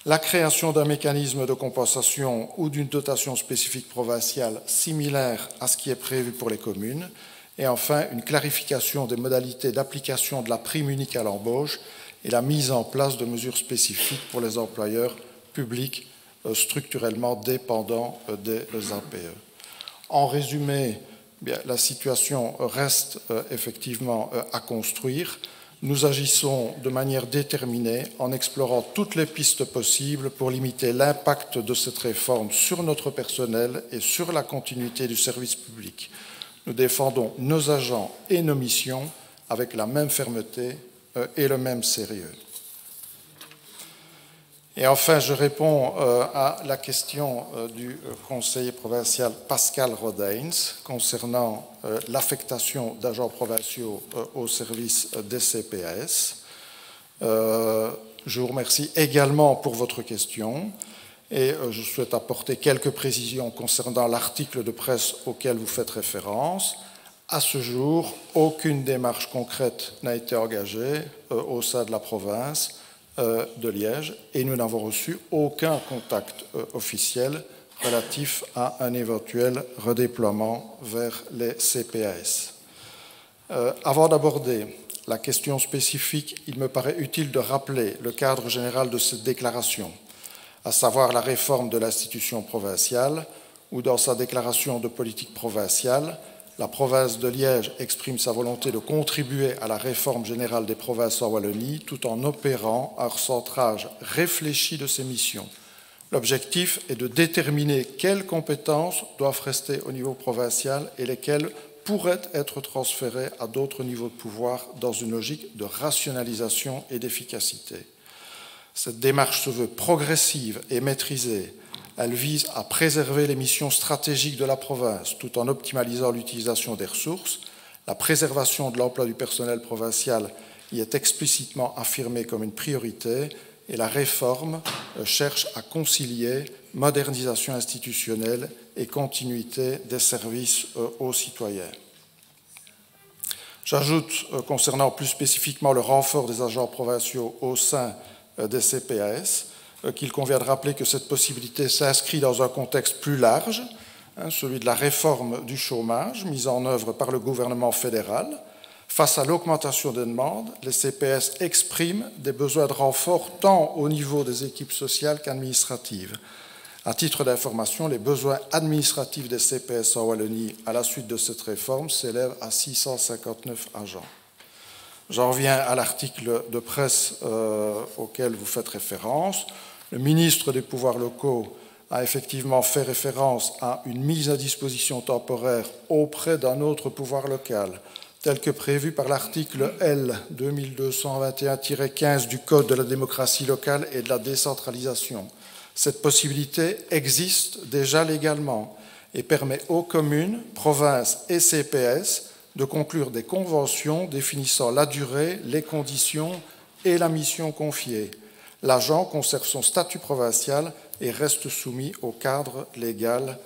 la création d'un mécanisme de compensation ou d'une dotation spécifique provinciale similaire à ce qui est prévu pour les communes, et enfin une clarification des modalités d'application de la prime unique à l'embauche et la mise en place de mesures spécifiques pour les employeurs publics structurellement dépendants des APE. En résumé, bien, la situation reste effectivement à construire. Nous agissons de manière déterminée en explorant toutes les pistes possibles pour limiter l'impact de cette réforme sur notre personnel et sur la continuité du service public. Nous défendons nos agents et nos missions avec la même fermeté et le même sérieux. Et enfin, je réponds à la question du conseiller provincial Pascal Rodains concernant l'affectation d'agents provinciaux au service des CPAS. Je vous remercie également pour votre question et je souhaite apporter quelques précisions concernant l'article de presse auquel vous faites référence. À ce jour, aucune démarche concrète n'a été engagée au sein de la province de Liège et nous n'avons reçu aucun contact officiel relatif à un éventuel redéploiement vers les CPAS. Avant d'aborder la question spécifique, il me paraît utile de rappeler le cadre général de cette déclaration, à savoir la réforme de l'institution provinciale, où dans sa déclaration de politique provinciale, la province de Liège exprime sa volonté de contribuer à la réforme générale des provinces en Wallonie tout en opérant un recentrage réfléchi de ses missions. L'objectif est de déterminer quelles compétences doivent rester au niveau provincial et lesquelles pourraient être transférées à d'autres niveaux de pouvoir dans une logique de rationalisation et d'efficacité. Cette démarche se veut progressive et maîtrisée. Elle vise à préserver les missions stratégiques de la province tout en optimalisant l'utilisation des ressources. La préservation de l'emploi du personnel provincial y est explicitement affirmée comme une priorité et la réforme cherche à concilier modernisation institutionnelle et continuité des services aux citoyens. J'ajoute, concernant plus spécifiquement le renfort des agents provinciaux au sein des CPAS, qu'il convient de rappeler que cette possibilité s'inscrit dans un contexte plus large, celui de la réforme du chômage mise en œuvre par le gouvernement fédéral. Face à l'augmentation des demandes, les CPS expriment des besoins de renfort tant au niveau des équipes sociales qu'administratives. À titre d'information, les besoins administratifs des CPS en Wallonie à la suite de cette réforme s'élèvent à 659 agents. J'en reviens à l'article de presse auquel vous faites référence. Le ministre des Pouvoirs locaux a effectivement fait référence à une mise à disposition temporaire auprès d'un autre pouvoir local, tel que prévu par l'article L 2221-15 du Code de la démocratie locale et de la décentralisation. Cette possibilité existe déjà légalement et permet aux communes, provinces et CPS de conclure des conventions définissant la durée, les conditions et la mission confiée. L'agent conserve son statut provincial et reste soumis au cadre légal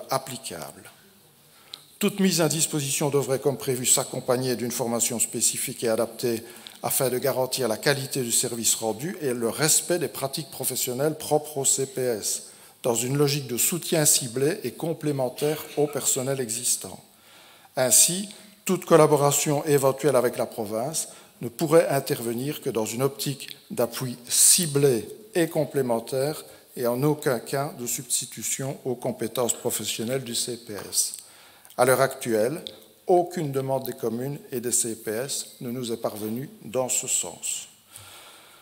applicable. Toute mise à disposition devrait, comme prévu, s'accompagner d'une formation spécifique et adaptée afin de garantir la qualité du service rendu et le respect des pratiques professionnelles propres au CPS, dans une logique de soutien ciblé et complémentaire au personnel existant. Ainsi, toute collaboration éventuelle avec la province ne pourrait intervenir que dans une optique d'appui ciblé et complémentaire et en aucun cas de substitution aux compétences professionnelles du CPS. À l'heure actuelle, aucune demande des communes et des CPS ne nous est parvenue dans ce sens.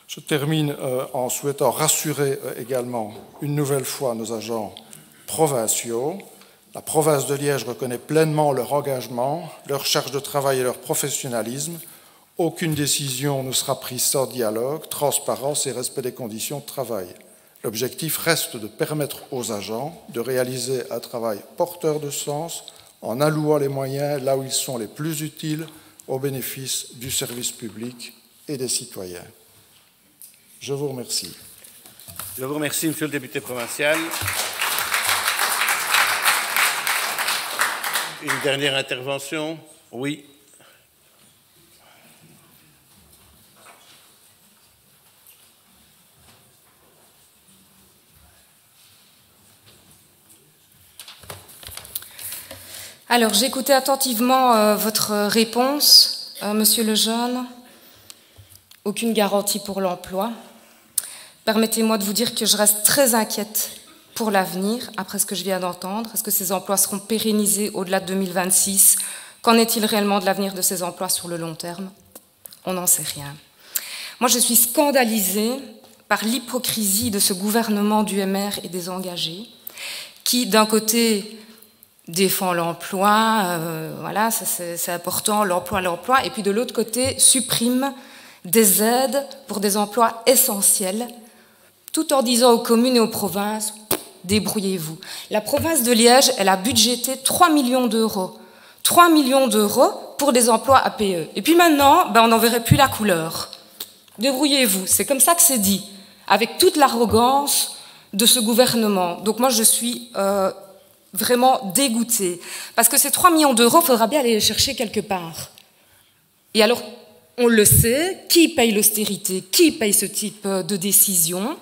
Je termine en souhaitant rassurer également une nouvelle fois nos agents provinciaux. La province de Liège reconnaît pleinement leur engagement, leur charge de travail et leur professionnalisme. Aucune décision ne sera prise sans dialogue, transparence et respect des conditions de travail. L'objectif reste de permettre aux agents de réaliser un travail porteur de sens en allouant les moyens là où ils sont les plus utiles au bénéfice du service public et des citoyens. Je vous remercie. Je vous remercie, Monsieur le député provincial. Une dernière intervention? Oui. Alors, j'ai écouté attentivement votre réponse, Monsieur Lejeune. Aucune garantie pour l'emploi. Permettez-moi de vous dire que je reste très inquiète pour l'avenir, après ce que je viens d'entendre. Est-ce que ces emplois seront pérennisés au-delà de 2026? Qu'en est-il réellement de l'avenir de ces emplois sur le long terme? On n'en sait rien. Moi, je suis scandalisée par l'hypocrisie de ce gouvernement du MR et des engagés, qui, d'un côté, défend l'emploi, voilà, c'est important, l'emploi, et puis de l'autre côté, supprime des aides pour des emplois essentiels, tout en disant aux communes et aux provinces, débrouillez-vous. La province de Liège, elle a budgété 3 millions d'euros. 3 millions d'euros pour des emplois APE. Et puis maintenant, on n'en verrait plus la couleur. Débrouillez-vous, c'est comme ça que c'est dit, avec toute l'arrogance de ce gouvernement. Donc moi, je suis vraiment dégoûtée. Parce que ces 3 millions d'euros, il faudra bien aller les chercher quelque part. Et alors, on le sait, qui paye l'austérité, qui paye ce type de décision?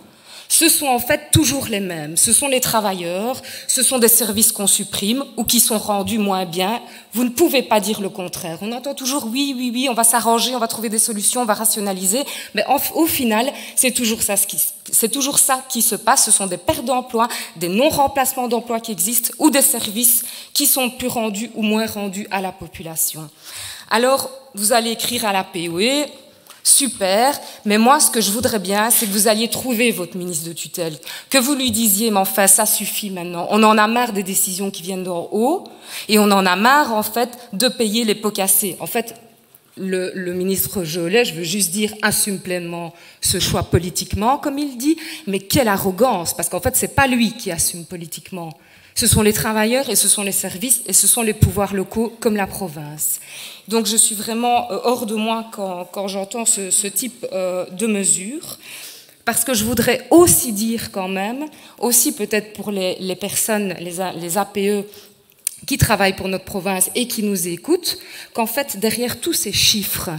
Ce sont en fait toujours les mêmes. Ce sont les travailleurs, ce sont des services qu'on supprime ou qui sont rendus moins bien. Vous ne pouvez pas dire le contraire. On entend toujours oui, on va s'arranger, on va trouver des solutions, on va rationaliser. Mais au final, c'est toujours ça qui se passe. Ce sont des pertes d'emplois, des non-remplacements d'emplois qui existent ou des services qui sont plus rendus ou moins rendus à la population. Alors, vous allez écrire à la POE, super, mais moi, ce que je voudrais bien, c'est que vous alliez trouver votre ministre de tutelle, que vous lui disiez, mais enfin, ça suffit maintenant. On en a marre des décisions qui viennent d'en haut, et on en a marre, en fait, de payer les pots cassés. En fait, le ministre Jolet, je veux juste dire, assume pleinement ce choix politiquement, comme il dit, mais quelle arrogance, parce qu'en fait, c'est pas lui qui assume politiquement. Ce sont les travailleurs et ce sont les services et ce sont les pouvoirs locaux comme la province. Donc je suis vraiment hors de moi quand j'entends ce type de mesures, parce que je voudrais aussi dire quand même, aussi peut-être pour les personnes, les APE qui travaillent pour notre province et qui nous écoutent, qu'en fait derrière tous ces chiffres,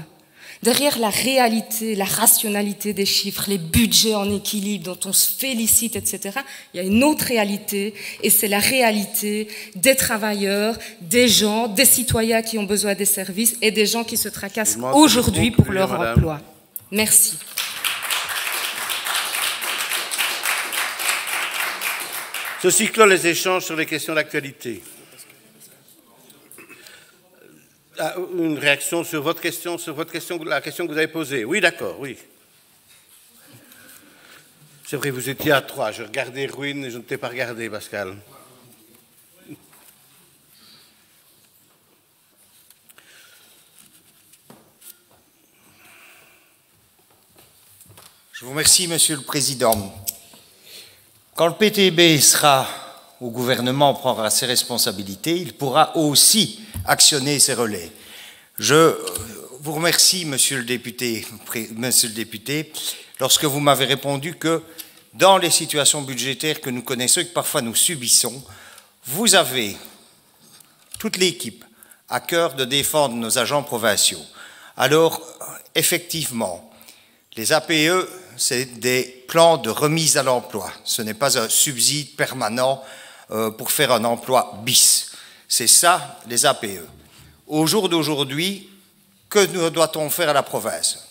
derrière la réalité, la rationalité des chiffres, les budgets en équilibre dont on se félicite, etc., il y a une autre réalité, et c'est la réalité des travailleurs, des gens, des citoyens qui ont besoin des services et des gens qui se tracassent aujourd'hui pour leur emploi. Merci. Ceci clôt les échanges sur les questions d'actualité. Une réaction sur votre question, la question que vous avez posée. Oui, d'accord, oui. C'est vrai, vous étiez à 3. Je regardais Ruine et je ne t'ai pas regardé, Pascal. Je vous remercie, Monsieur le Président. Quand le PTB sera au gouvernement, prendra ses responsabilités, il pourra aussi actionner ses relais. Je vous remercie, Monsieur le député, lorsque vous m'avez répondu que dans les situations budgétaires que nous connaissons et que parfois nous subissons, vous avez toute l'équipe, à cœur de défendre nos agents provinciaux. Alors, effectivement, les APE, c'est des plans de remise à l'emploi. Ce n'est pas un subside permanent pour faire un emploi bis. C'est ça, les APE. Au jour d'aujourd'hui, que doit-on faire à la province?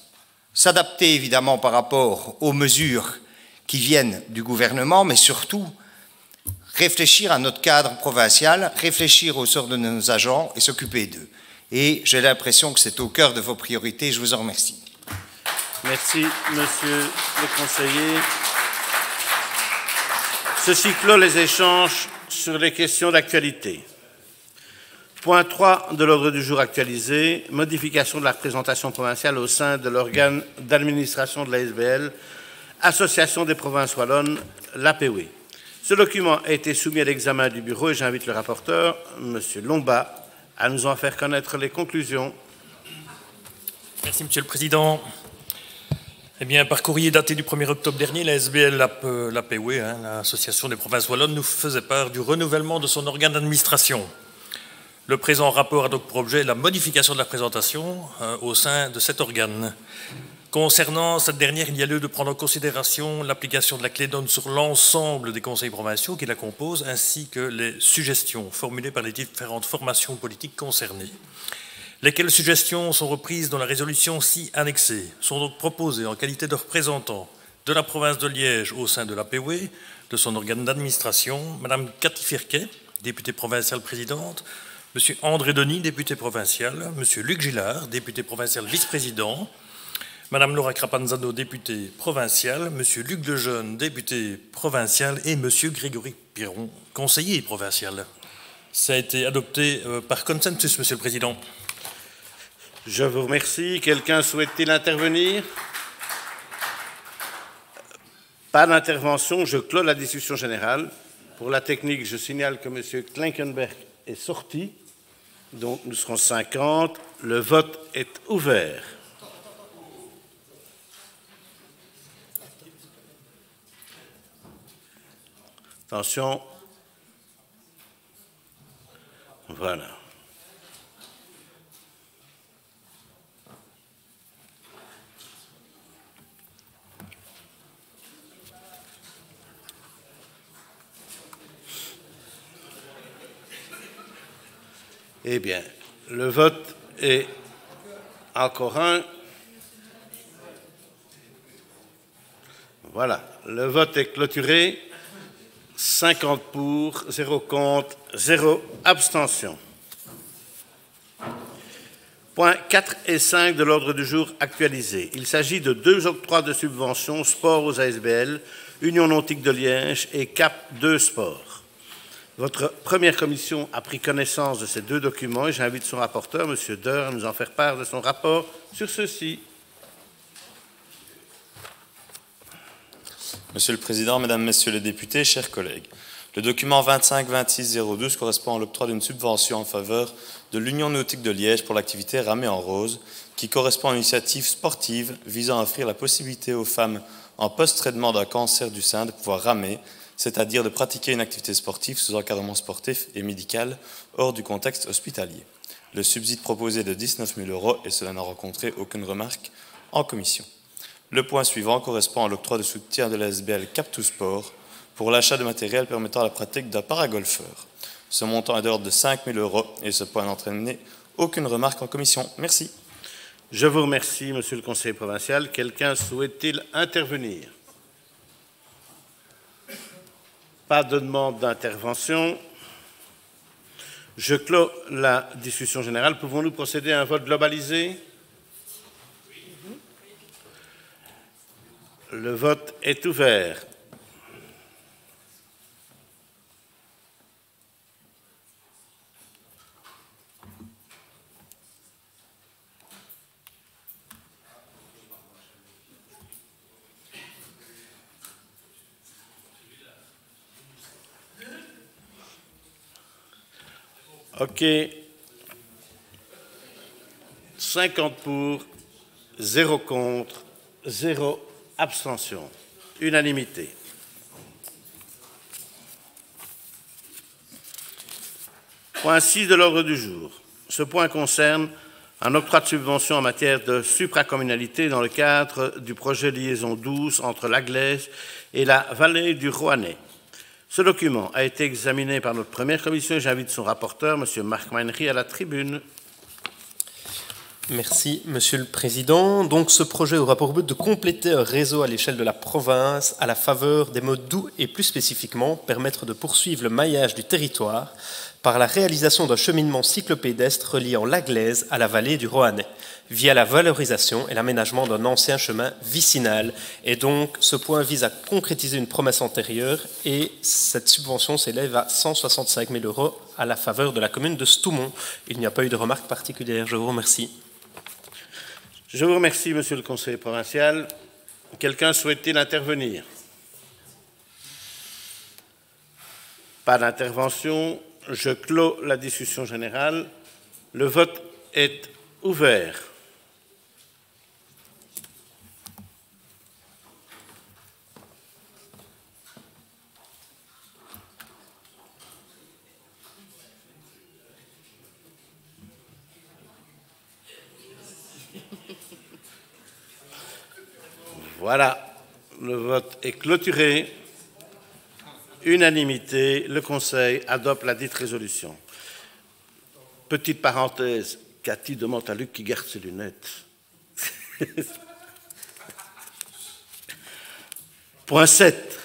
S'adapter évidemment par rapport aux mesures qui viennent du gouvernement, mais surtout réfléchir à notre cadre provincial, réfléchir au sort de nos agents et s'occuper d'eux. Et j'ai l'impression que c'est au cœur de vos priorités. Je vous en remercie. Merci, monsieur le conseiller. Ceci clôt les échanges sur les questions d'actualité. Point 3 de l'ordre du jour actualisé, modification de la représentation provinciale au sein de l'organe d'administration de la SBL, Association des provinces wallonnes, l'APW. Ce document a été soumis à l'examen du bureau et j'invite le rapporteur, M. Lomba, à nous en faire connaître les conclusions. Merci, Monsieur le Président. Eh bien, par courrier daté du 1er octobre dernier, la SBL, l'APW, l'Association des provinces wallonnes, nous faisait part du renouvellement de son organe d'administration. Le présent rapport a donc pour objet la modification de la présentation au sein de cet organe. Concernant cette dernière, il y a lieu de prendre en considération l'application de la clé d'onde sur l'ensemble des conseils provinciaux qui la composent, ainsi que les suggestions formulées par les différentes formations politiques concernées. Lesquelles suggestions sont reprises dans la résolution ci annexée, sont donc proposées en qualité de représentant de la province de Liège au sein de l'APW, de son organe d'administration, Mme Cathy Firquet, députée provinciale présidente, M. André Denis, député provincial, M. Luc Gillard, député provincial vice-président, Mme Laura Crapanzano, députée provinciale, M. Luc Lejeune, député provincial, et M. Grégory Piron, conseiller provincial. Ça a été adopté par consensus, Monsieur le Président. Je vous remercie. Quelqu'un souhaite-t-il intervenir? Pas d'intervention. Je clôt la discussion générale. Pour la technique, je signale que M. Klinkenberg est sorti. Donc, nous serons 50. Le vote est ouvert. Attention. Voilà. Eh bien, le vote est encore un. Voilà, le vote est clôturé. 50 pour, 0 contre, 0 abstention. Points 4 et 5 de l'ordre du jour actualisé. Il s'agit de 2 octrois de subventions sport aux ASBL, Union Nautique de Liège et CAP 2 Sport. Votre première commission a pris connaissance de ces 2 documents et j'invite son rapporteur, M. Deur, à nous en faire part de son rapport sur ceux-ci. Monsieur le Président, Mesdames, Messieurs les députés, chers collègues, le document 25-26-012 correspond à l'octroi d'une subvention en faveur de l'Union Nautique de Liège pour l'activité Ramer en rose, qui correspond à une initiative sportive visant à offrir la possibilité aux femmes en post-traitement d'un cancer du sein de pouvoir ramer, c'est-à-dire de pratiquer une activité sportive sous encadrement sportif et médical hors du contexte hospitalier. Le subside proposé est de 19 000 € et cela n'a rencontré aucune remarque en commission. Le point suivant correspond à l'octroi de soutien de la SBL Cap 2 Sport pour l'achat de matériel permettant la pratique d'un paragolfeur. Ce montant est de l'ordre de 5 000 € et ce point n'a entraîné aucune remarque en commission. Merci. Je vous remercie, Monsieur le conseiller provincial. Quelqu'un souhaite-t-il intervenir? Pas de demande d'intervention. Je clôt la discussion générale. Pouvons-nous procéder à un vote globalisé? Le vote est ouvert. OK. 50 pour, 0 contre, 0 abstention. Unanimité. Point 6 de l'ordre du jour. Ce point concerne un octroi de subvention en matière de supracommunalité dans le cadre du projet liaison 12 entre l'Aglaise et la vallée du Roannais. Ce document a été examiné par notre première commission et j'invite son rapporteur, M. Marc Meinery, à la tribune. Merci, Monsieur le Président. Donc, ce projet aura pour but de compléter un réseau à l'échelle de la province à la faveur des modes doux et plus spécifiquement permettre de poursuivre le maillage du territoire par la réalisation d'un cheminement cyclopédestre reliant l'Aglaise à la vallée du Roannais via la valorisation et l'aménagement d'un ancien chemin vicinal. Et donc, ce point vise à concrétiser une promesse antérieure et cette subvention s'élève à 165 000 € à la faveur de la commune de Stoumont. Il n'y a pas eu de remarques particulières. Je vous remercie. Je vous remercie, Monsieur le conseiller provincial. Quelqu'un souhaite-t-il intervenir? Pas d'intervention. Je clos la discussion générale. Le vote est ouvert. Voilà, le vote est clôturé. Unanimité, le Conseil adopte la dite résolution. Petite parenthèse, Cathy demande à Luc qui garde ses lunettes. Point 7.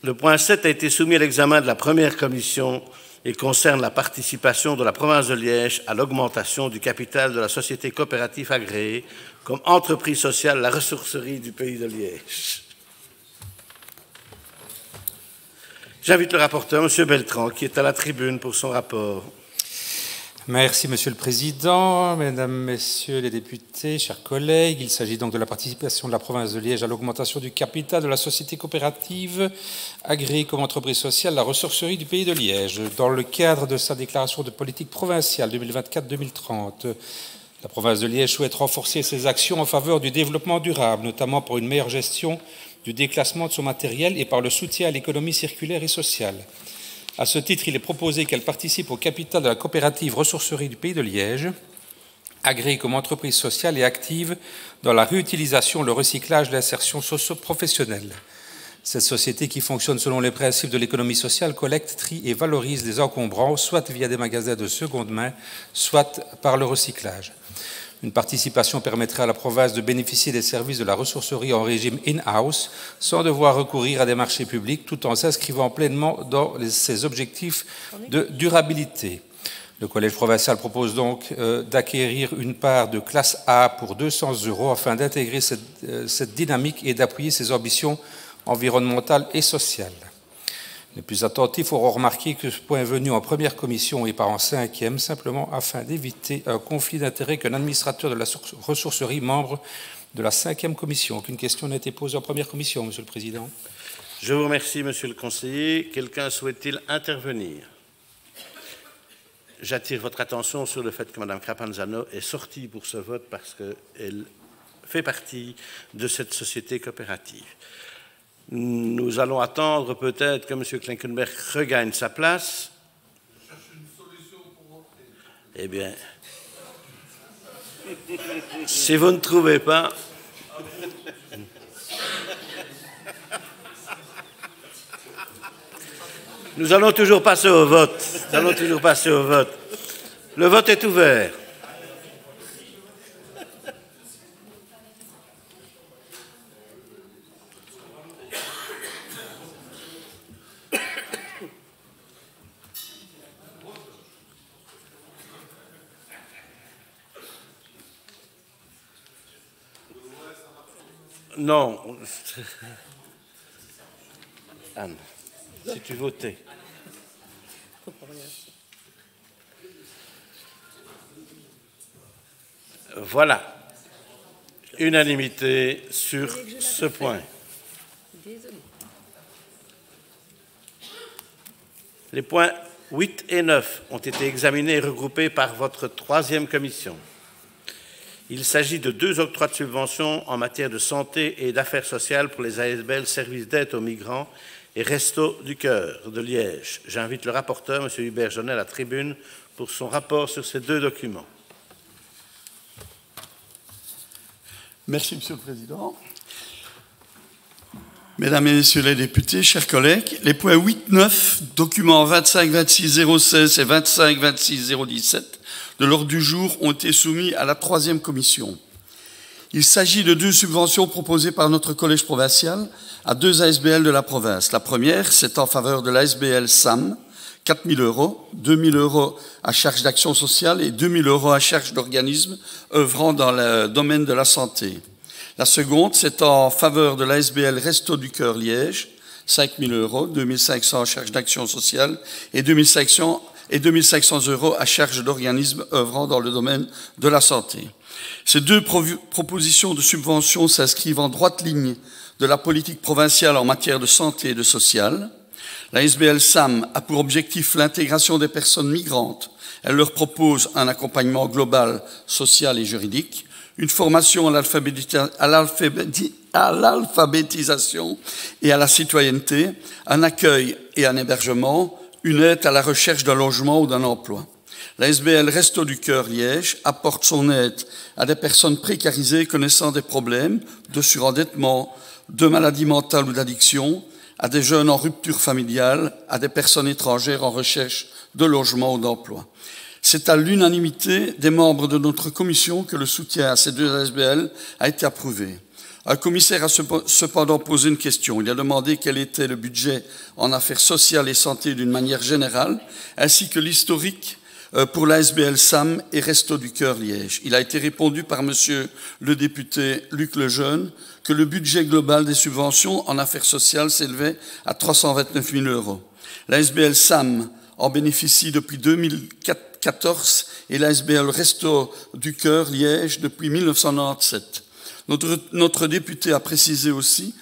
Le point 7 a été soumis à l'examen de la première commission et concerne la participation de la province de Liège à l'augmentation du capital de la société coopérative agréée comme entreprise sociale la ressourcerie du pays de Liège. J'invite le rapporteur, M. Beltrand, qui est à la tribune pour son rapport. Merci, Monsieur le Président, Mesdames, Messieurs les députés, chers collègues. Il s'agit donc de la participation de la province de Liège à l'augmentation du capital de la société coopérative agréée comme entreprise sociale la ressourcerie du pays de Liège. Dans le cadre de sa déclaration de politique provinciale 2024-2030, la province de Liège souhaite renforcer ses actions en faveur du développement durable, notamment pour une meilleure gestion du déclassement de son matériel et par le soutien à l'économie circulaire et sociale. À ce titre, il est proposé qu'elle participe au capital de la coopérative ressourcerie du pays de Liège, agréée comme entreprise sociale et active dans la réutilisation, le recyclage et l'insertion socio-professionnelle. Cette société, qui fonctionne selon les principes de l'économie sociale, collecte, trie et valorise des encombrants, soit via des magasins de seconde main, soit par le recyclage. Une participation permettrait à la province de bénéficier des services de la ressourcerie en régime in-house, sans devoir recourir à des marchés publics, tout en s'inscrivant pleinement dans ses objectifs de durabilité. Le Collège provincial propose donc d'acquérir une part de classe A pour 200 € afin d'intégrer cette dynamique et d'appuyer ses ambitions environnementales et sociales. Les plus attentifs auront remarqué que ce point est venu en première commission et pas en cinquième, simplement afin d'éviter un conflit d'intérêts qu'un administrateur de la ressourcerie, membre de la cinquième commission. Aucune question n'a été posée en première commission, Monsieur le Président. Je vous remercie, Monsieur le conseiller. Quelqu'un souhaite-t-il intervenir? J'attire votre attention sur le fait que Mme Crapanzano est sortie pour ce vote parce qu'elle fait partie de cette société coopérative. Nous allons attendre peut-être que M. Klinkenberg regagne sa place. Eh bien, si vous ne trouvez pas... Nous allons toujours passer au vote. Le vote est ouvert. Non. Anne, si tu votais. Voilà. Unanimité sur ce point. Les points 8 et 9 ont été examinés et regroupés par votre troisième commission. Il s'agit de 2 octrois de subventions en matière de santé et d'affaires sociales pour les ASBL Services d'aide aux migrants et Restos du Cœur de Liège. J'invite le rapporteur, M. Hubert Jonnet, à la tribune pour son rapport sur ces deux documents. Merci, Monsieur le Président. Mesdames et Messieurs les députés, chers collègues, les points 8, 9, documents 25, 26, 016 et 25, 26, 017 de l'ordre du jour ont été soumis à la troisième commission. Il s'agit de deux subventions proposées par notre collège provincial à deux ASBL de la province. La première, c'est en faveur de l'ASBL SAM, 4 000 €, 2 000 € à charge d'action sociale et 2 000 € à charge d'organismes œuvrant dans le domaine de la santé. La seconde, c'est en faveur de l'ASBL Restos du Cœur Liège, 5 000 €, 2 500 à charge d'action sociale et 2 500 € à charge d'organismes œuvrant dans le domaine de la santé. Ces deux propositions de subvention s'inscrivent en droite ligne de la politique provinciale en matière de santé et de social. La SBL SAM a pour objectif l'intégration des personnes migrantes. Elle leur propose un accompagnement global, social et juridique, une formation à l'alphabétisation et à la citoyenneté, un accueil et un hébergement, une aide à la recherche d'un logement ou d'un emploi. La SBL Restos du Cœur Liège apporte son aide à des personnes précarisées connaissant des problèmes de surendettement, de maladies mentales ou d'addiction, à des jeunes en rupture familiale, à des personnes étrangères en recherche de logement ou d'emploi. C'est à l'unanimité des membres de notre commission que le soutien à ces deux ASBL a été approuvé. Un commissaire a cependant posé une question. Il a demandé quel était le budget en affaires sociales et santé d'une manière générale, ainsi que l'historique pour l'ASBL SAM et Restos du Cœur Liège. Il a été répondu par monsieur le député Luc Lejeune que le budget global des subventions en affaires sociales s'élevait à 329 000 €. L'ASBL SAM en bénéficie depuis 2014 et l'ASBL Restos du Cœur Liège depuis 1997. Notre député a précisé aussi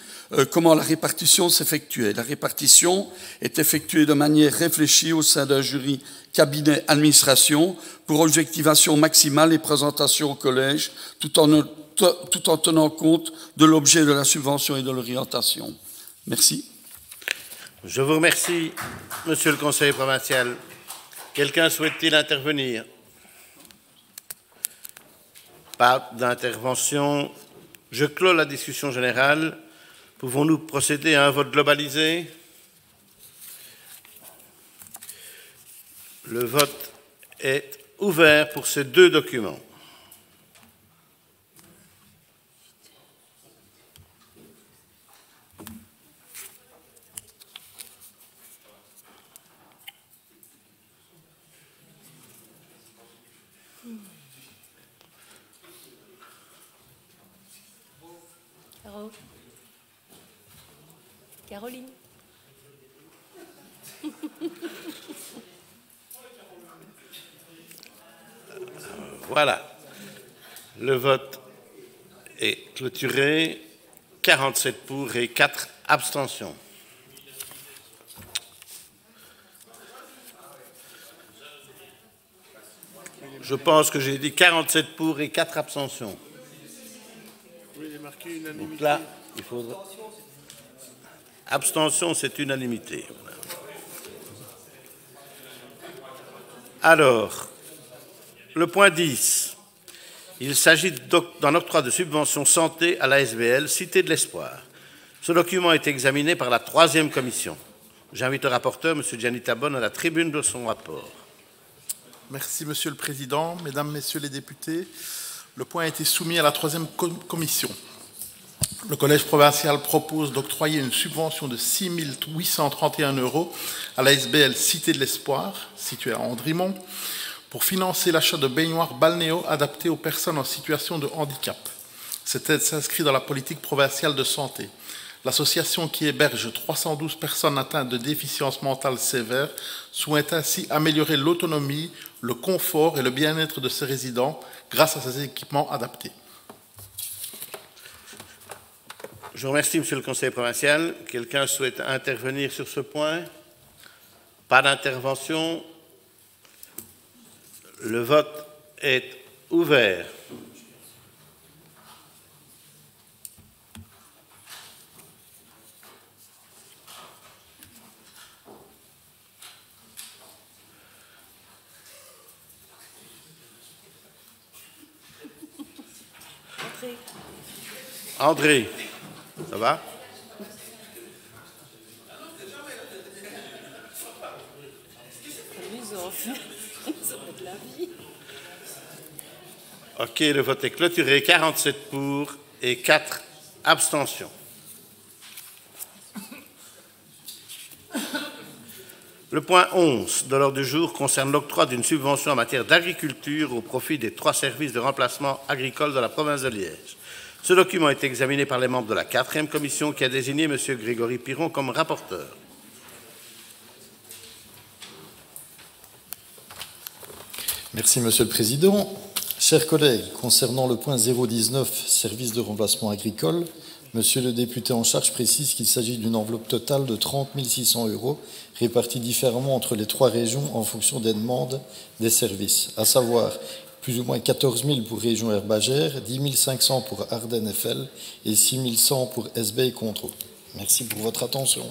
comment la répartition s'effectuait. La répartition est effectuée de manière réfléchie au sein d'un jury cabinet administration pour objectivation maximale et présentation au collège, tout en tenant compte de l'objet de la subvention et de l'orientation. Merci. Je vous remercie, Monsieur le conseiller provincial. Quelqu'un souhaite-t-il intervenir? Pas d'intervention. Je clôt la discussion générale. Pouvons-nous procéder à un vote globalisé? Le vote est ouvert pour ces deux documents. Caroline. Voilà. Le vote est clôturé. 47 pour et 4 abstentions. Je pense que j'ai dit 47 pour et 4 abstentions. Donc là, il faudra... Abstention, c'est unanimité. Alors, le point 10. Il s'agit d'un octroi de subvention santé à l'ASBL Cité de l'Espoir. Ce document a été examiné par la troisième commission. J'invite le rapporteur, M. Gianni Tabon, à la tribune de son rapport. Merci, Monsieur le Président. Mesdames, Messieurs les députés, le point a été soumis à la troisième commission. Le Collège provincial propose d'octroyer une subvention de 6 831 € à l'ASBL Cité de l'Espoir, située à Andrimont, pour financer l'achat de baignoires balnéo adaptées aux personnes en situation de handicap. Cette aide s'inscrit dans la politique provinciale de santé. L'association qui héberge 312 personnes atteintes de déficience mentale sévère souhaite ainsi améliorer l'autonomie, le confort et le bien-être de ses résidents grâce à ces équipements adaptés. Je vous remercie, Monsieur le conseiller provincial. Quelqu'un souhaite intervenir sur ce point? Pas d'intervention. Le vote est ouvert. André, ça va? OK, le vote est clôturé. 47 pour et 4 abstentions. Le point 11 de l'ordre du jour concerne l'octroi d'une subvention en matière d'agriculture au profit des 3 services de remplacement agricole de la province de Liège. Ce document est examiné par les membres de la 4e commission qui a désigné M. Grégory Piron comme rapporteur. Merci, Monsieur le Président. Chers collègues, concernant le point 019, service de remplacement agricole, Monsieur le député en charge précise qu'il s'agit d'une enveloppe totale de 30 600 € répartie différemment entre les 3 régions en fonction des demandes des services, à savoir plus ou moins 14 000 pour région herbagère, 10 500 pour Ardennes-FL et 6 100 pour SB et Contreau. Merci pour votre attention.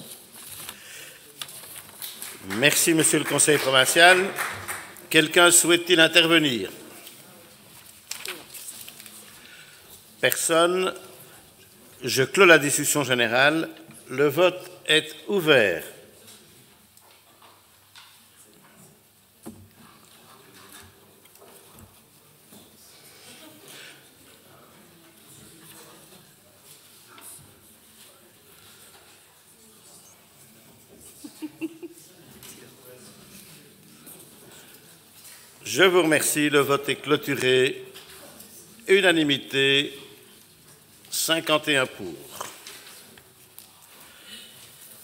Merci, Monsieur le Conseil provincial. Quelqu'un souhaite-t-il intervenir? Personne. Je clôt la discussion générale. Le vote est ouvert. Je vous remercie. Le vote est clôturé. Unanimité. 51 pour.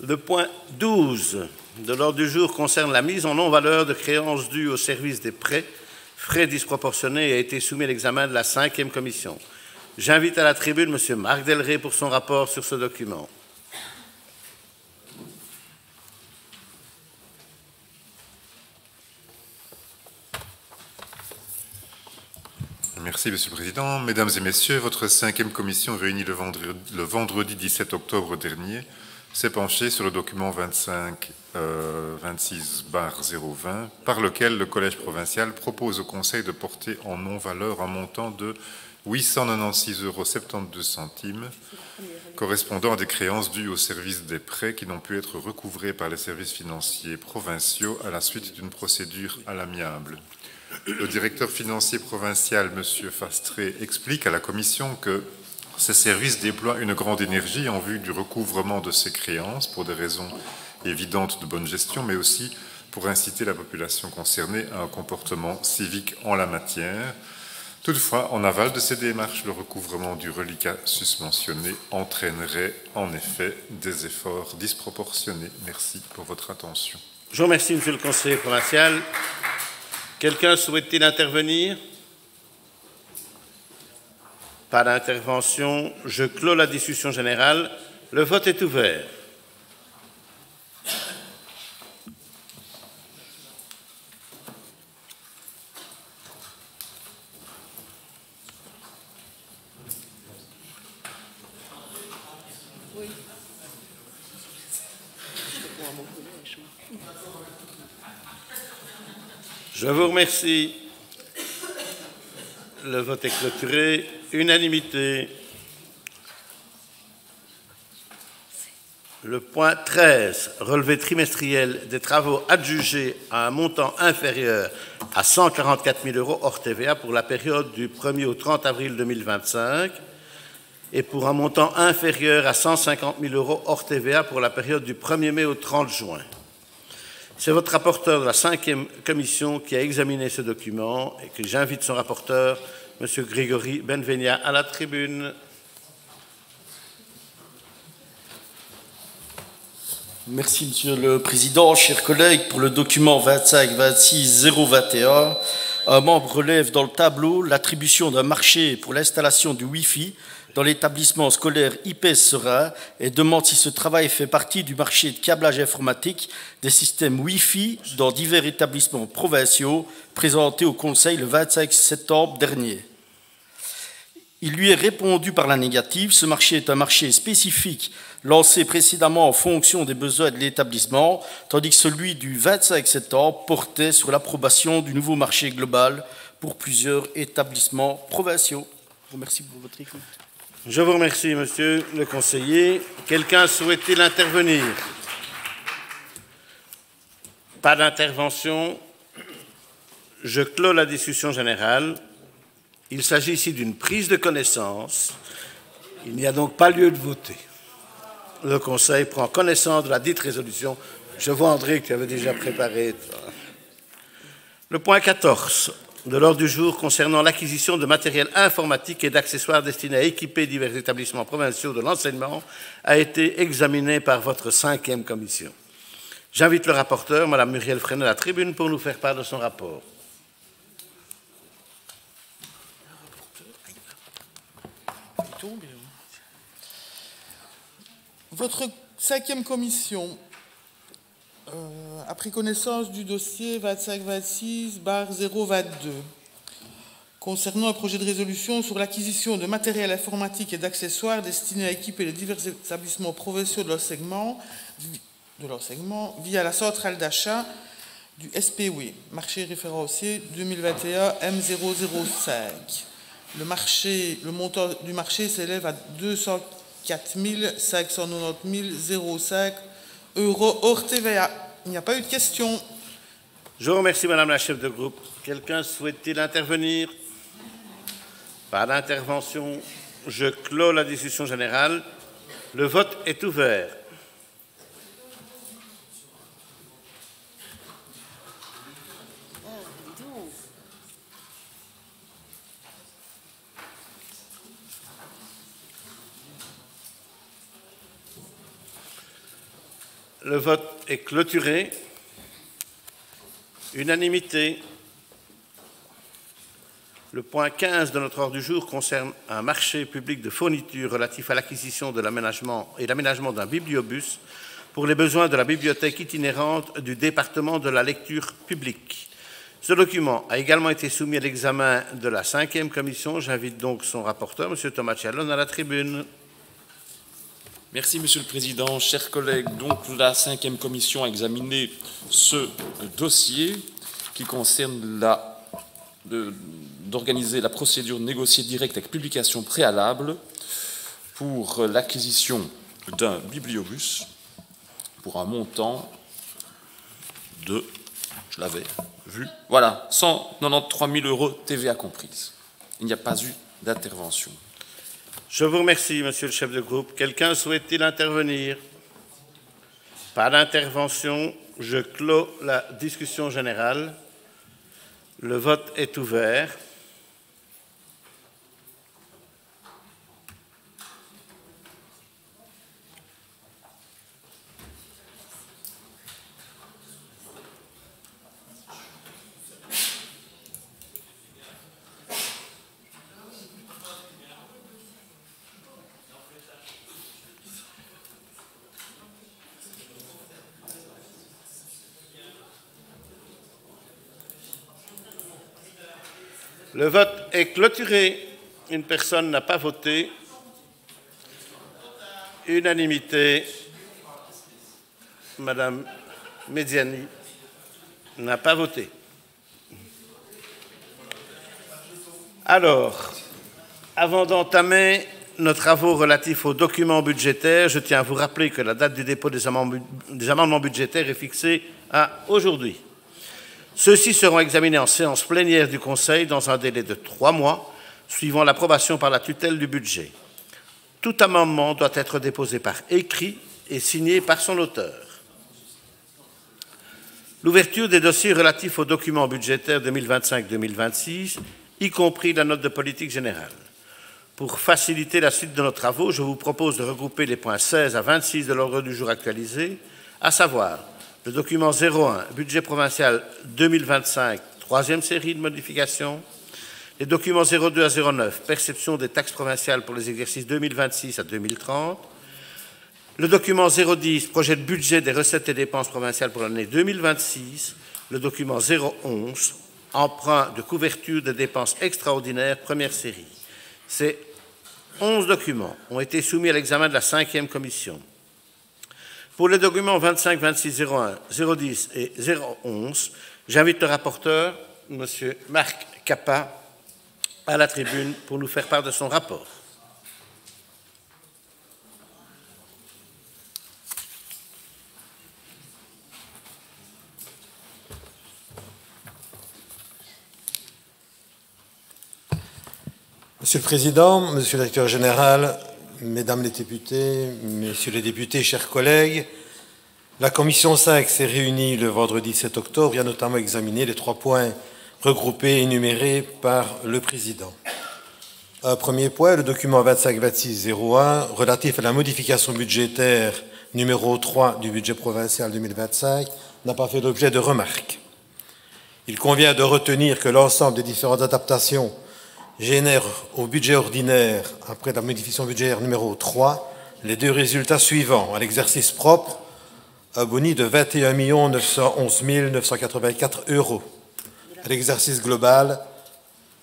Le point 12 de l'ordre du jour concerne la mise en non-valeur de créances dues au service des prêts, frais disproportionnés et a été soumis à l'examen de la 5e commission. J'invite à la tribune M. Marc Delray pour son rapport sur ce document. Merci, Monsieur le Président. Mesdames et Messieurs, votre 5e commission réunie le vendredi 17 octobre dernier s'est penchée sur le document 25-26/020 par lequel le Collège provincial propose au Conseil de porter en non-valeur un montant de 896,72 € correspondant à des créances dues au service des prêts qui n'ont pu être recouvrées par les services financiers provinciaux à la suite d'une procédure à l'amiable. Le directeur financier provincial, M. Fastré, explique à la Commission que ces services déploient une grande énergie en vue du recouvrement de ces créances pour des raisons évidentes de bonne gestion, mais aussi pour inciter la population concernée à un comportement civique en la matière. Toutefois, en aval de ces démarches, le recouvrement du reliquat susmentionné entraînerait en effet des efforts disproportionnés. Merci pour votre attention. Je vous remercie, Monsieur le conseiller provincial. Quelqu'un souhaite-t-il intervenir? Pas d'intervention. Je clôt la discussion générale. Le vote est ouvert. Je vous remercie. Le vote est clôturé. Unanimité. Le point 13, relevé trimestriel des travaux adjugés à un montant inférieur à 144 000 € hors TVA pour la période du 1er au 30 avril 2025 et pour un montant inférieur à 150 000 € hors TVA pour la période du 1er mai au 30 juin. C'est votre rapporteur de la 5e commission qui a examiné ce document et que j'invite son rapporteur, M. Grégory Benvenia, à la tribune. Merci, Monsieur le Président. Chers collègues, pour le document 25-26-021, un membre relève dans le tableau l'attribution d'un marché pour l'installation du Wi-Fi dans l'établissement scolaire IPS Serein et demande si ce travail fait partie du marché de câblage informatique des systèmes Wi-Fi dans divers établissements provinciaux présentés au Conseil le 25 septembre dernier. Il lui est répondu par la négative. Ce marché est un marché spécifique lancé précédemment en fonction des besoins de l'établissement, tandis que celui du 25 septembre portait sur l'approbation du nouveau marché global pour plusieurs établissements provinciaux. Je vous remercie pour votre écoute. Je vous remercie, monsieur le conseiller. Quelqu'un souhaite-t-il intervenir? Pas d'intervention. Je clôt la discussion générale. Il s'agit ici d'une prise de connaissance. Il n'y a donc pas lieu de voter. Le Conseil prend connaissance de la dite résolution. Je vois, André, que tu avais déjà préparé. Le point 14 de l'ordre du jour concernant l'acquisition de matériel informatique et d'accessoires destinés à équiper divers établissements provinciaux de l'enseignement a été examiné par votre 5e commission. J'invite le rapporteur, Mme Muriel Fresnel, à la tribune pour nous faire part de son rapport. Votre 5e commission a pris connaissance du dossier 2526/022 concernant un projet de résolution sur l'acquisition de matériel informatique et d'accessoires destinés à équiper les divers établissements provinciaux de l'enseignement via la centrale d'achat du SPW, marché référencié 2021 M005. Le montant du marché s'élève à 204 590,05 € hors TVA. Il n'y a pas eu de questions. Je vous remercie, Madame la chef de groupe. Quelqu'un souhaite-t-il intervenir? Pas d'intervention. Je clôt la discussion générale. Le vote est ouvert. Le vote est clôturé. Unanimité. Le point 15 de notre ordre du jour concerne un marché public de fournitures relatif à l'acquisition de l'aménagement et l'aménagement d'un bibliobus pour les besoins de la bibliothèque itinérante du département de la lecture publique. Ce document a également été soumis à l'examen de la 5e commission. J'invite donc son rapporteur, M. Thomas Challon, à la tribune. Merci, Monsieur le Président. Chers collègues, donc la 5e commission a examiné ce dossier qui concerne d'organiser la procédure négociée directe avec publication préalable pour l'acquisition d'un bibliobus pour un montant de, je l'avais vu, voilà, 193 000 € TVA comprise. Il n'y a pas eu d'intervention. Je vous remercie, monsieur le chef de groupe. Quelqu'un souhaite-t-il intervenir? Pas d'intervention. Je clôt la discussion générale. Le vote est ouvert. Le vote est clôturé. Une personne n'a pas voté. Unanimité. Madame Mediani n'a pas voté. Alors, avant d'entamer nos travaux relatifs aux documents budgétaires, je tiens à vous rappeler que la date du dépôt des amendements budgétaires est fixée à aujourd'hui. Ceux-ci seront examinés en séance plénière du Conseil dans un délai de 3 mois, suivant l'approbation par la tutelle du budget. Tout amendement doit être déposé par écrit et signé par son auteur. L'ouverture des dossiers relatifs aux documents budgétaires 2025-2026, y compris la note de politique générale. Pour faciliter la suite de nos travaux, je vous propose de regrouper les points 16 à 26 de l'ordre du jour actualisé, à savoir le document 01, budget provincial 2025, 3e série de modifications. Les documents 02 à 09, perception des taxes provinciales pour les exercices 2026 à 2030. Le document 010, projet de budget des recettes et dépenses provinciales pour l'année 2026. Le document 011, emprunt de couverture des dépenses extraordinaires, première série. Ces 11 documents ont été soumis à l'examen de la 5e commission. Pour les documents 25, 26, 01, 010 et 011, j'invite le rapporteur, M. Marc Capa, à la tribune pour nous faire part de son rapport. Monsieur le Président, Monsieur le Directeur général, Mesdames les députés, Messieurs les députés, chers collègues, la Commission 5 s'est réunie le vendredi 7 octobre et a notamment examiné les 3 points regroupés et énumérés par le Président. Un premier point, le document 25-26-01 relatif à la modification budgétaire numéro 3 du budget provincial 2025 n'a pas fait l'objet de remarques. Il convient de retenir que l'ensemble des différentes adaptations génère au budget ordinaire, après la modification budgétaire numéro 3, les 2 résultats suivants. À l'exercice propre, un boni de 21 911 984 €. À l'exercice global,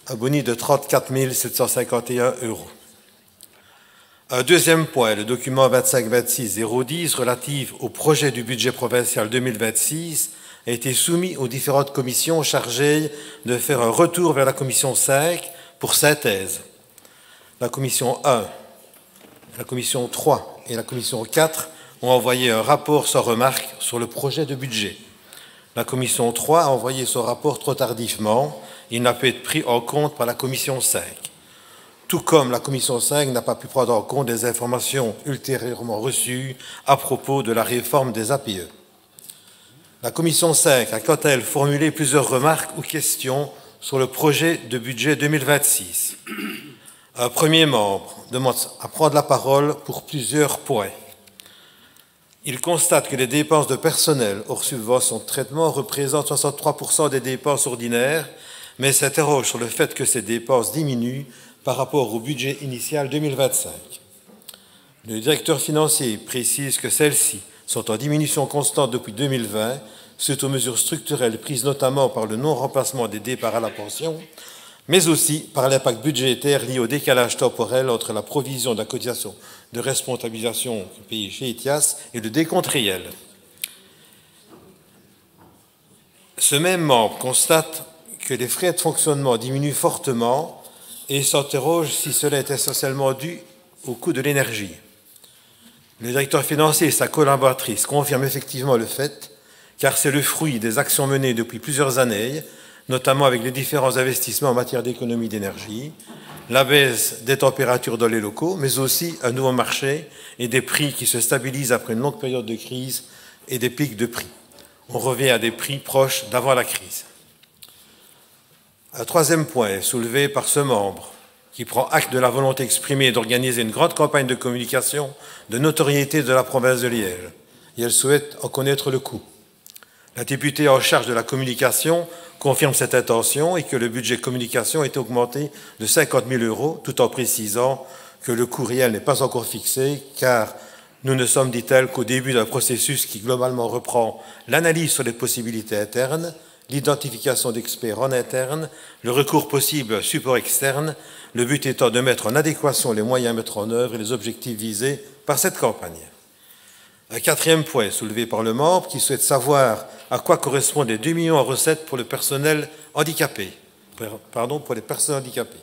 un boni de 34 751 €. Un deuxième point, le document 25-26-010 relatif au projet du budget provincial 2026 a été soumis aux différentes commissions chargées de faire un retour vers la commission 5 pour synthèse. La commission 1, la commission 3 et la commission 4 ont envoyé un rapport sans remarque sur le projet de budget. La commission 3 a envoyé son rapport trop tardivement. Il n'a pu être pris en compte par la commission 5. Tout comme la commission 5 n'a pas pu prendre en compte des informations ultérieurement reçues à propos de la réforme des APE. La commission 5 a quant à elle formulé plusieurs remarques ou questions sur le projet de budget 2026. Un premier membre demande à prendre la parole pour plusieurs points. Il constate que les dépenses de personnel hors subvention de traitement représentent 63% des dépenses ordinaires, mais s'interroge sur le fait que ces dépenses diminuent par rapport au budget initial 2025. Le directeur financier précise que celles-ci sont en diminution constante depuis 2020, suite aux mesures structurelles prises notamment par le non-remplacement des départs à la pension, mais aussi par l'impact budgétaire lié au décalage temporel entre la provision de la cotisation de responsabilisation payée chez ETIAS et le décompte réel. Ce même membre constate que les frais de fonctionnement diminuent fortement et s'interroge si cela est essentiellement dû au coût de l'énergie. Le directeur financier et sa collaboratrice confirment effectivement le fait, car c'est le fruit des actions menées depuis plusieurs années, notamment avec les différents investissements en matière d'économie d'énergie, la baisse des températures dans les locaux, mais aussi un nouveau marché et des prix qui se stabilisent après une longue période de crise et des pics de prix. On revient à des prix proches d'avant la crise. Un troisième point est soulevé par ce membre, qui prend acte de la volonté exprimée d'organiser une grande campagne de communication de notoriété de la province de Liège, et elle souhaite en connaître le coût. La députée en charge de la communication confirme cette intention et que le budget communication est augmenté de 50 000 €, tout en précisant que le coût réel n'est pas encore fixé, car nous ne sommes, dit-elle, qu'au début d'un processus qui globalement reprend l'analyse sur les possibilités internes, l'identification d'experts en interne, le recours possible à un support externe, le but étant de mettre en adéquation les moyens à mettre en œuvre et les objectifs visés par cette campagne. Un quatrième point soulevé par le membre qui souhaite savoir à quoi correspondent les 2 millions en recettes pour le personnel handicapé. Pour les personnes handicapées.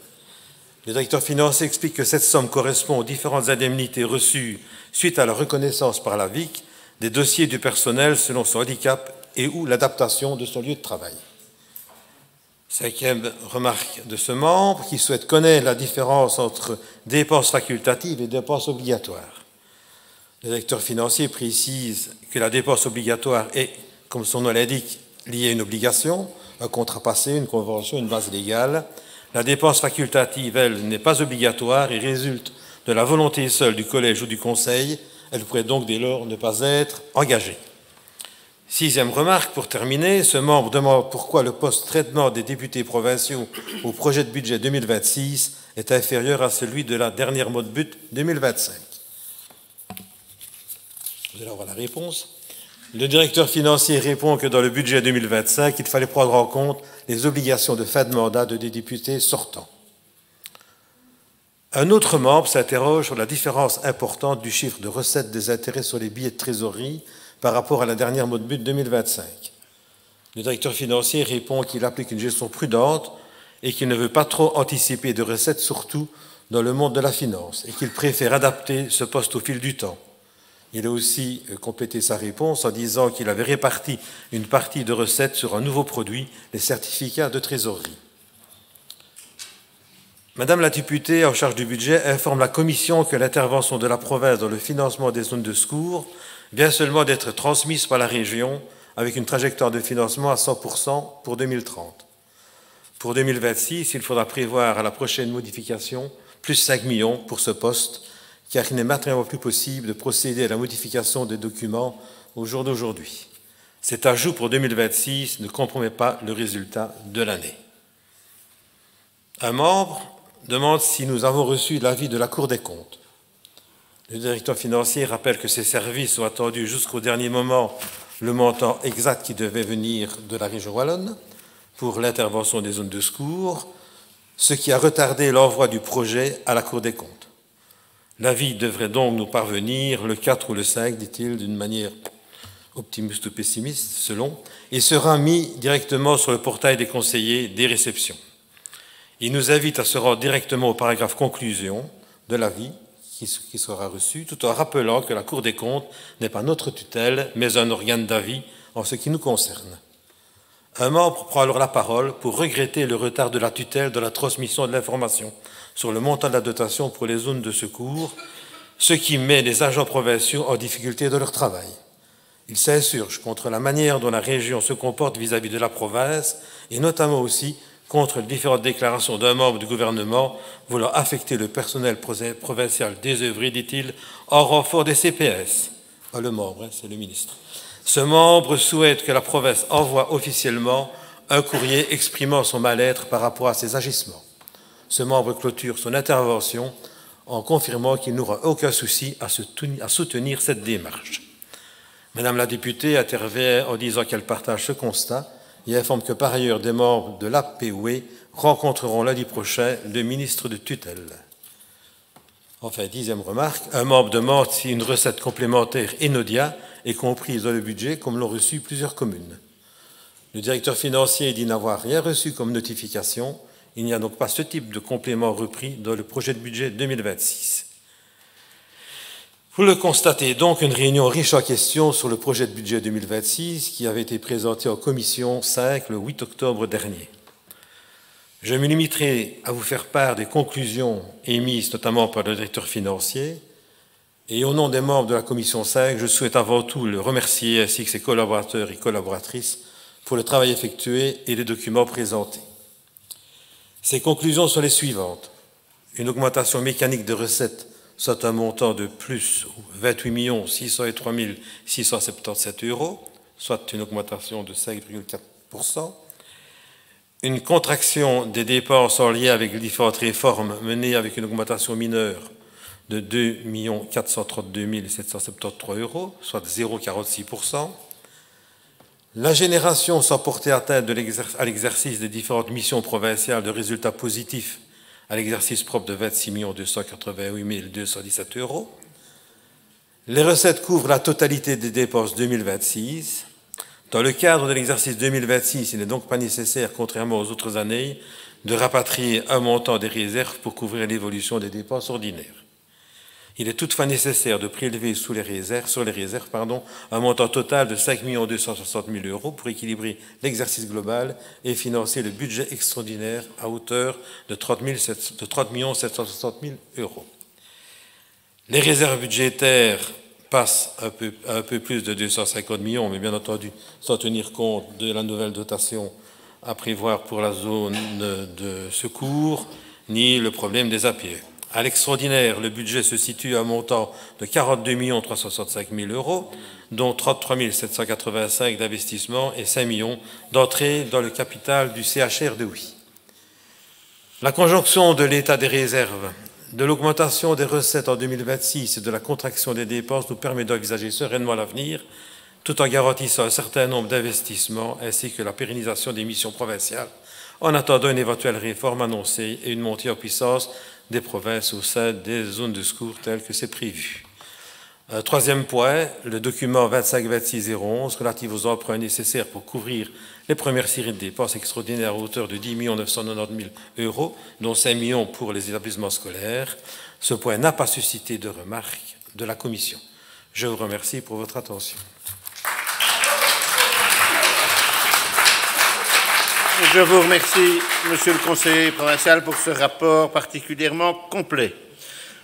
Le directeur financier explique que cette somme correspond aux différentes indemnités reçues suite à la reconnaissance par la VIC des dossiers du personnel selon son handicap et ou l'adaptation de son lieu de travail. Cinquième remarque de ce membre qui souhaite connaître la différence entre dépenses facultatives et dépenses obligatoires. Le directeur financier précise que la dépense obligatoire est, comme son nom l'indique, liée à une obligation, un contrat passé, une convention, une base légale. La dépense facultative, elle, n'est pas obligatoire et résulte de la volonté seule du collège ou du conseil. Elle pourrait donc dès lors ne pas être engagée. Sixième remarque, pour terminer, ce membre demande pourquoi le poste traitement des députés provinciaux au projet de budget 2026 est inférieur à celui de la dernière mode but 2025. Vous allez avoir la réponse. Le directeur financier répond que dans le budget 2025, il fallait prendre en compte les obligations de fin de mandat des députés sortants. Un autre membre s'interroge sur la différence importante du chiffre de recettes des intérêts sur les billets de trésorerie par rapport à la dernière mode but 2025. Le directeur financier répond qu'il applique une gestion prudente et qu'il ne veut pas trop anticiper de recettes, surtout dans le monde de la finance, et qu'il préfère adapter ce poste au fil du temps. Il a aussi complété sa réponse en disant qu'il avait réparti une partie de recettes sur un nouveau produit, les certificats de trésorerie. Madame la députée en charge du budget informe la Commission que l'intervention de la province dans le financement des zones de secours vient seulement d'être transmise par la région avec une trajectoire de financement à 100% pour 2030. Pour 2026, il faudra prévoir à la prochaine modification plus 5 millions pour ce poste, car il n'est maintenant plus possible de procéder à la modification des documents au jour d'aujourd'hui. Cet ajout pour 2026 ne compromet pas le résultat de l'année. Un membre demande si nous avons reçu l'avis de la Cour des comptes. Le directeur financier rappelle que ces services ont attendu jusqu'au dernier moment le montant exact qui devait venir de la région wallonne pour l'intervention des zones de secours, ce qui a retardé l'envoi du projet à la Cour des comptes. L'avis devrait donc nous parvenir le 4 ou le 5, dit-il, d'une manière optimiste ou pessimiste, selon, et sera mis directement sur le portail des conseillers des réceptions. Il nous invite à se rendre directement au paragraphe conclusion de l'avis qui sera reçu, tout en rappelant que la Cour des comptes n'est pas notre tutelle, mais un organe d'avis en ce qui nous concerne. Un membre prend alors la parole pour regretter le retard de la tutelle dans la transmission de l'information sur le montant de la dotation pour les zones de secours, ce qui met les agents provinciaux en difficulté dans leur travail. Il s'insurge contre la manière dont la région se comporte vis-à-vis de la province et notamment aussi contre les différentes déclarations d'un membre du gouvernement voulant affecter le personnel provincial désœuvré, dit-il, en renfort des CPS. Pas le membre, c'est le ministre. Ce membre souhaite que la province envoie officiellement un courrier exprimant son mal-être par rapport à ses agissements. Ce membre clôture son intervention en confirmant qu'il n'aura aucun souci à soutenir cette démarche. Madame la députée intervient en disant qu'elle partage ce constat et informe que par ailleurs des membres de l'APOE rencontreront lundi prochain le ministre de tutelle. Enfin, 10e remarque, un membre demande si une recette complémentaire Enodia est comprise dans le budget comme l'ont reçu plusieurs communes. Le directeur financier dit n'avoir rien reçu comme notification. Il n'y a donc pas ce type de complément repris dans le projet de budget 2026. Vous le constatez donc, une réunion riche en questions sur le projet de budget 2026 qui avait été présenté en commission 5 le 8 octobre dernier. Je me limiterai à vous faire part des conclusions émises notamment par le directeur financier et au nom des membres de la commission 5, je souhaite avant tout le remercier ainsi que ses collaborateurs et collaboratrices pour le travail effectué et les documents présentés. Ces conclusions sont les suivantes. Une augmentation mécanique de recettes soit un montant de plus 28 603 677 €, soit une augmentation de 5,4%. Une contraction des dépenses en lien avec les différentes réformes menées avec une augmentation mineure de 2 432 773 €, soit 0,46%. La génération sans porter atteinte à l'exercice des différentes missions provinciales de résultats positifs à l'exercice propre de 26 288 217 €. Les recettes couvrent la totalité des dépenses 2026. Dans le cadre de l'exercice 2026, il n'est donc pas nécessaire, contrairement aux autres années, de rapatrier un montant des réserves pour couvrir l'évolution des dépenses ordinaires. Il est toutefois nécessaire de prélever sur les réserves, un montant total de 5 260 000 € pour équilibrer l'exercice global et financer le budget extraordinaire à hauteur de 30 760 000 €. Les réserves budgétaires passent un peu plus de 250 millions, mais bien entendu sans tenir compte de la nouvelle dotation à prévoir pour la zone de secours, ni le problème des APE. À l'extraordinaire, le budget se situe à un montant de 42 365 000 €, dont 33 785 d'investissement et 5 millions d'entrée dans le capital du CHR de Huy. La conjonction de l'état des réserves, de l'augmentation des recettes en 2026 et de la contraction des dépenses nous permet d'envisager sereinement l'avenir, tout en garantissant un certain nombre d'investissements ainsi que la pérennisation des missions provinciales, en attendant une éventuelle réforme annoncée et une montée en puissance des provinces au sein des zones de secours telles que c'est prévu. Troisième point, le document 25-26-011 relatif aux emprunts nécessaires pour couvrir les premières séries de dépenses extraordinaires à hauteur de 10 990 000 €, dont 5 millions pour les établissements scolaires. Ce point n'a pas suscité de remarques de la Commission. Je vous remercie pour votre attention. Je vous remercie, Monsieur le conseiller provincial, pour ce rapport particulièrement complet.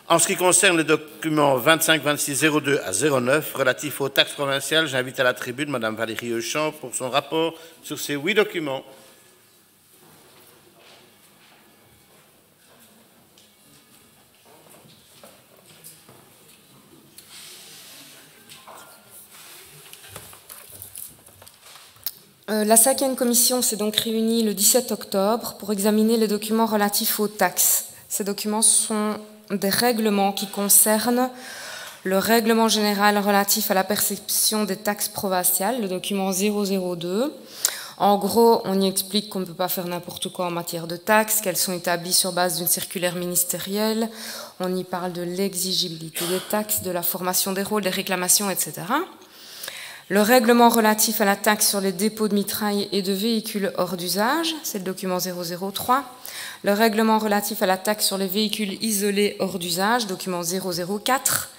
En ce qui concerne les documents 25-26-02 à 09 relatifs aux taxes provinciales, j'invite à la tribune Madame Valérie Euchamp pour son rapport sur ces 8 documents. La 5e commission s'est donc réunie le 17 octobre pour examiner les documents relatifs aux taxes. Ces documents sont des règlements qui concernent le règlement général relatif à la perception des taxes provinciales, le document 002. En gros, on y explique qu'on ne peut pas faire n'importe quoi en matière de taxes, qu'elles sont établies sur base d'une circulaire ministérielle. On y parle de l'exigibilité des taxes, de la formation des rôles, des réclamations, etc. Le règlement relatif à la taxe sur les dépôts de mitraille et de véhicules hors d'usage, c'est le document 003. Le règlement relatif à la taxe sur les véhicules isolés hors d'usage, document 004.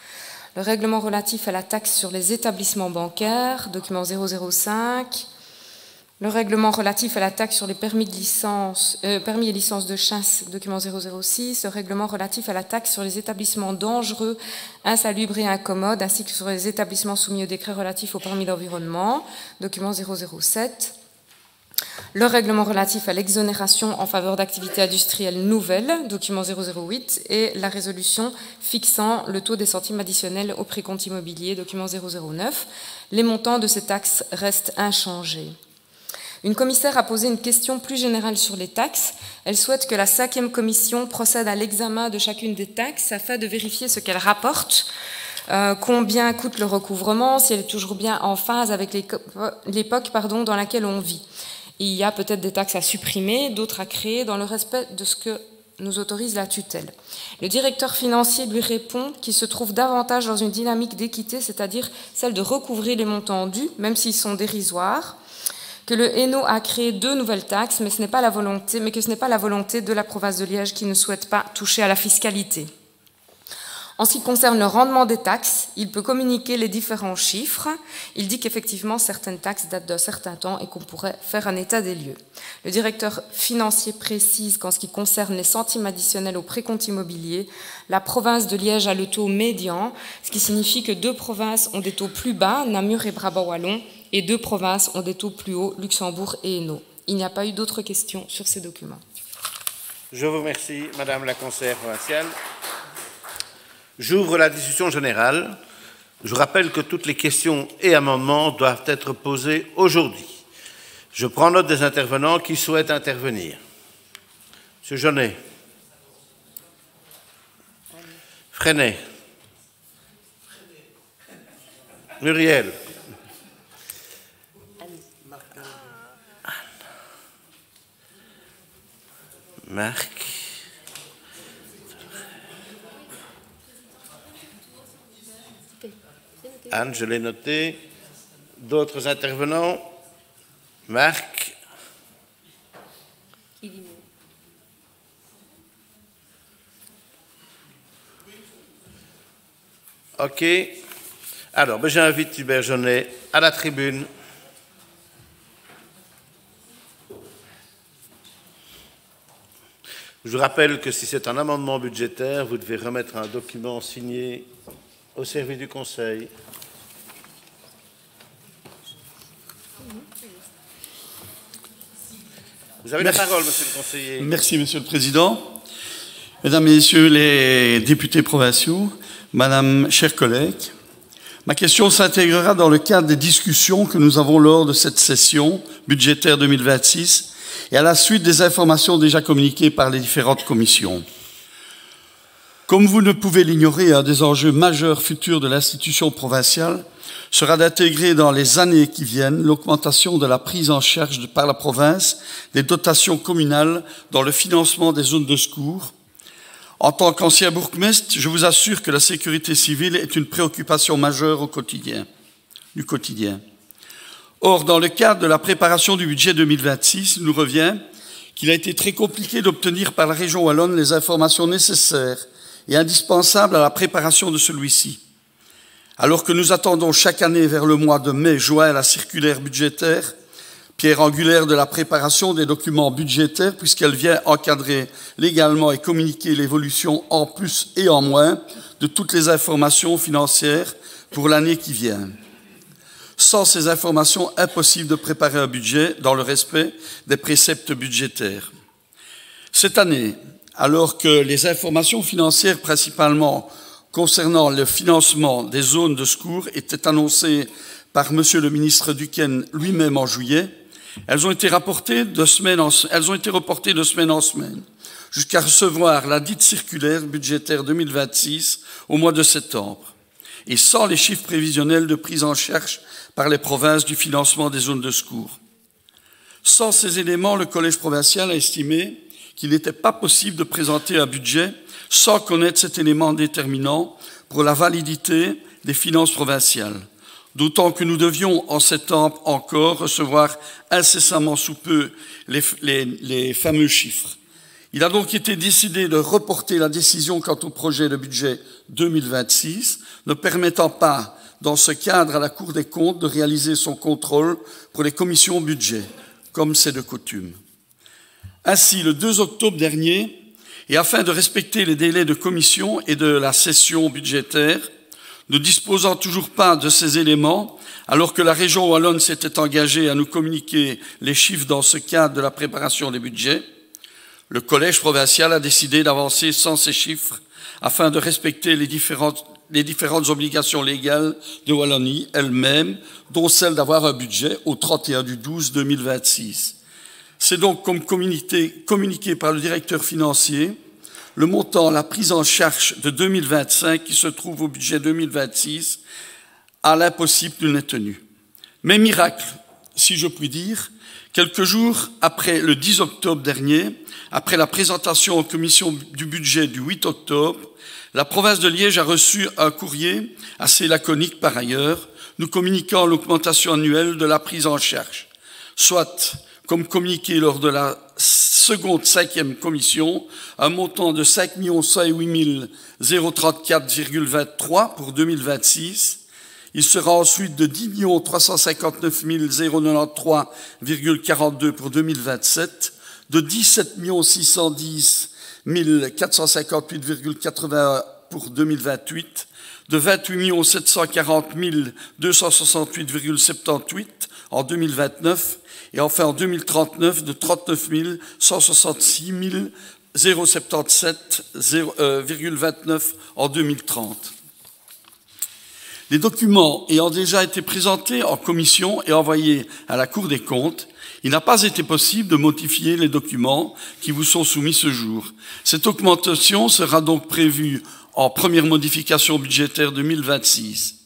Le règlement relatif à la taxe sur les établissements bancaires, document 005. Le règlement relatif à la taxe sur les permis et licences de chasse, document 006. Le règlement relatif à la taxe sur les établissements dangereux, insalubres et incommodes, ainsi que sur les établissements soumis au décret relatif au permis d'environnement, document 007. Le règlement relatif à l'exonération en faveur d'activités industrielles nouvelles, document 008, et la résolution fixant le taux des centimes additionnels au précompte immobilier, document 009. Les montants de ces taxes restent inchangés. Une commissaire a posé une question plus générale sur les taxes. Elle souhaite que la 5e commission procède à l'examen de chacune des taxes afin de vérifier ce qu'elles rapportent, combien coûte le recouvrement, si elle est toujours bien en phase avec l'époque dans laquelle on vit. Il y a peut-être des taxes à supprimer, d'autres à créer dans le respect de ce que nous autorise la tutelle. Le directeur financier lui répond qu'il se trouve davantage dans une dynamique d'équité, c'est-à-dire celle de recouvrer les montants dus, même s'ils sont dérisoires, que le Hainaut a créé 2 nouvelles taxes, mais que ce n'est pas la volonté de la province de Liège qui ne souhaite pas toucher à la fiscalité. En ce qui concerne le rendement des taxes, il peut communiquer les différents chiffres. Il dit qu'effectivement, certaines taxes datent d'un certain temps et qu'on pourrait faire un état des lieux. Le directeur financier précise qu'en ce qui concerne les centimes additionnels au précompte immobilier, la province de Liège a le taux médian, ce qui signifie que 2 provinces ont des taux plus bas, Namur et Brabant-Wallon, et 2 provinces ont des taux plus hauts, Luxembourg et Hainaut. Il n'y a pas eu d'autres questions sur ces documents. Je vous remercie, Madame la conseillère provinciale. J'ouvre la discussion générale. Je rappelle que toutes les questions et amendements doivent être posés aujourd'hui. Je prends note des intervenants qui souhaitent intervenir. Monsieur Jaunet. Freinet. Muriel. Marc. Anne, je l'ai noté. D'autres intervenants? Marc. OK. Alors, j'invite Hubert Jaunet à la tribune. Je vous rappelle que si c'est un amendement budgétaire, vous devez remettre un document signé au service du Conseil. Vous avez la parole, Monsieur le conseiller. Merci, Monsieur le Président. Mesdames et Messieurs les députés provinciaux, Madame, chers collègues, ma question s'intégrera dans le cadre des discussions que nous avons lors de cette session budgétaire 2026 et à la suite des informations déjà communiquées par les différentes commissions. Comme vous ne pouvez l'ignorer, un des enjeux majeurs futurs de l'institution provinciale sera d'intégrer dans les années qui viennent l'augmentation de la prise en charge par la province des dotations communales dans le financement des zones de secours. En tant qu'ancien bourgmestre, je vous assure que la sécurité civile est une préoccupation majeure du quotidien. Or, dans le cadre de la préparation du budget 2026, il nous revient qu'il a été très compliqué d'obtenir par la région wallonne les informations nécessaires et indispensables à la préparation de celui-ci. Alors que nous attendons chaque année vers le mois de mai-juin la circulaire budgétaire pierre angulaire de la préparation des documents budgétaires, puisqu'elle vient encadrer légalement et communiquer l'évolution en plus et en moins de toutes les informations financières pour l'année qui vient. Sans ces informations, impossible de préparer un budget dans le respect des préceptes budgétaires. Cette année, alors que les informations financières principalement concernant le financement des zones de secours étaient annoncées par Monsieur le ministre Duquesne lui-même en juillet, elles ont été reportées de semaine en semaine, jusqu'à recevoir la dite circulaire budgétaire 2026 au mois de septembre, et sans les chiffres prévisionnels de prise en charge par les provinces du financement des zones de secours. Sans ces éléments, le Collège provincial a estimé qu'il n'était pas possible de présenter un budget sans connaître cet élément déterminant pour la validité des finances provinciales. D'autant que nous devions, en septembre encore, recevoir incessamment sous peu les fameux chiffres. Il a donc été décidé de reporter la décision quant au projet de budget 2026, ne permettant pas, dans ce cadre, à la Cour des comptes de réaliser son contrôle pour les commissions budget, comme c'est de coutume. Ainsi, le 2 octobre dernier, et afin de respecter les délais de commission et de la session budgétaire, ne disposant toujours pas de ces éléments, alors que la région wallonne s'était engagée à nous communiquer les chiffres dans ce cadre de la préparation des budgets, le Collège provincial a décidé d'avancer sans ces chiffres afin de respecter les différentes obligations légales de Wallonie elle-même, dont celle d'avoir un budget au 31/12/2026. C'est donc comme communiqué par le directeur financier, le montant, la prise en charge de 2025 qui se trouve au budget 2026, à l'impossible n'est tenu. Mais miracle, si je puis dire, quelques jours après le 10 octobre dernier, après la présentation en commission du budget du 8 octobre, la province de Liège a reçu un courrier, assez laconique par ailleurs, nous communiquant l'augmentation annuelle de la prise en charge, soit, comme communiqué lors de la seconde 5e commission, un montant de 5 108 034,23 pour 2026. Il sera ensuite de 10 359 093,42 pour 2027, de 17 610 458,81 pour 2028, de 28 740 268,78 en 2029, et enfin en 2039 de 39 166 077,29 en 2030. Les documents ayant déjà été présentés en commission et envoyés à la Cour des comptes, il n'a pas été possible de modifier les documents qui vous sont soumis ce jour. Cette augmentation sera donc prévue en première modification budgétaire 2026,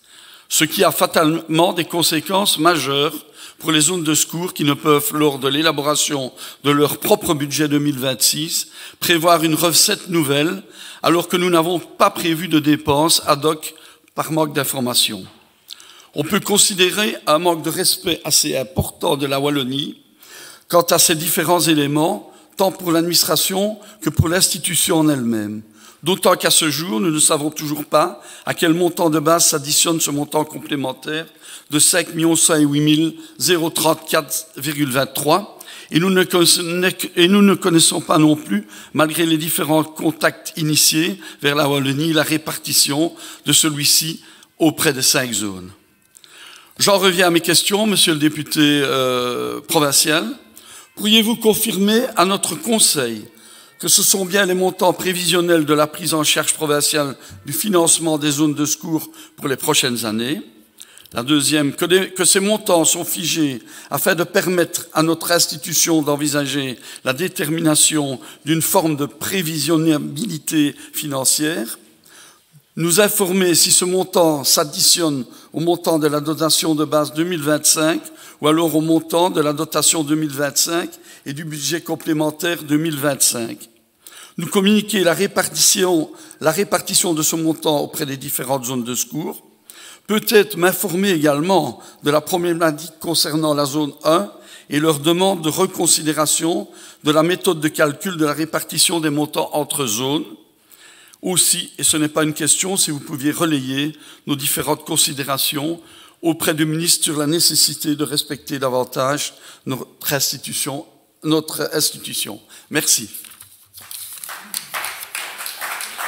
ce qui a fatalement des conséquences majeures pour les zones de secours qui ne peuvent, lors de l'élaboration de leur propre budget 2026, prévoir une recette nouvelle, alors que nous n'avons pas prévu de dépenses ad hoc par manque d'information. On peut considérer un manque de respect assez important de la Wallonie quant à ces différents éléments, tant pour l'administration que pour l'institution en elle-même. D'autant qu'à ce jour, nous ne savons toujours pas à quel montant de base s'additionne ce montant complémentaire de 5 108 034,23 et nous ne connaissons pas non plus, malgré les différents contacts initiés vers la Wallonie, la répartition de celui-ci auprès des 5 zones. J'en reviens à mes questions, monsieur le député provincial. Pourriez-vous confirmer à notre Conseil que ce sont bien les montants prévisionnels de la prise en charge provinciale du financement des zones de secours pour les prochaines années? La deuxième, que ces montants sont figés afin de permettre à notre institution d'envisager la détermination d'une forme de prévisionnabilité financière. Nous informer si ce montant s'additionne au montant de la dotation de base 2025 ou alors au montant de la dotation 2025 et du budget complémentaire 2025. Nous communiquer la répartition de ce montant auprès des différentes zones de secours. Peut-être m'informer également de la problématique concernant la zone 1 et leur demande de reconsidération de la méthode de calcul de la répartition des montants entre zones. Aussi, et ce n'est pas une question, si vous pouviez relayer nos différentes considérations auprès du ministre sur la nécessité de respecter davantage notre institution. Merci.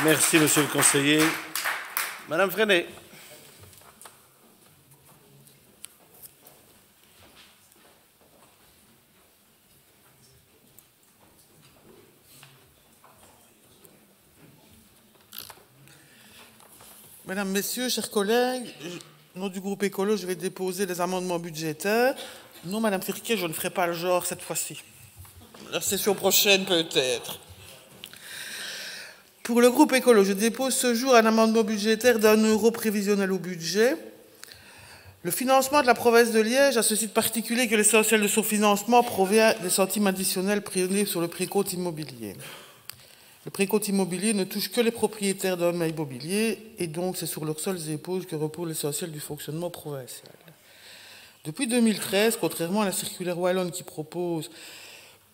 Merci, monsieur le conseiller. Madame Freinet. Mesdames, Messieurs, chers collègues, au nom du groupe écolo, je vais déposer des amendements budgétaires. Non, Madame Firquet, je ne ferai pas le genre cette fois-ci. La session prochaine, peut-être. Pour le groupe écolo, je dépose ce jour un amendement budgétaire d'1 € prévisionnel au budget. Le financement de la province de Liège a ce site particulier que l'essentiel de son financement provient des centimes additionnels prélevés sur le précompte immobilier. Le précompte immobilier ne touche que les propriétaires d'un bien immobilier et donc c'est sur leurs seules épaules que repose l'essentiel du fonctionnement provincial. Depuis 2013, contrairement à la circulaire wallonne qui propose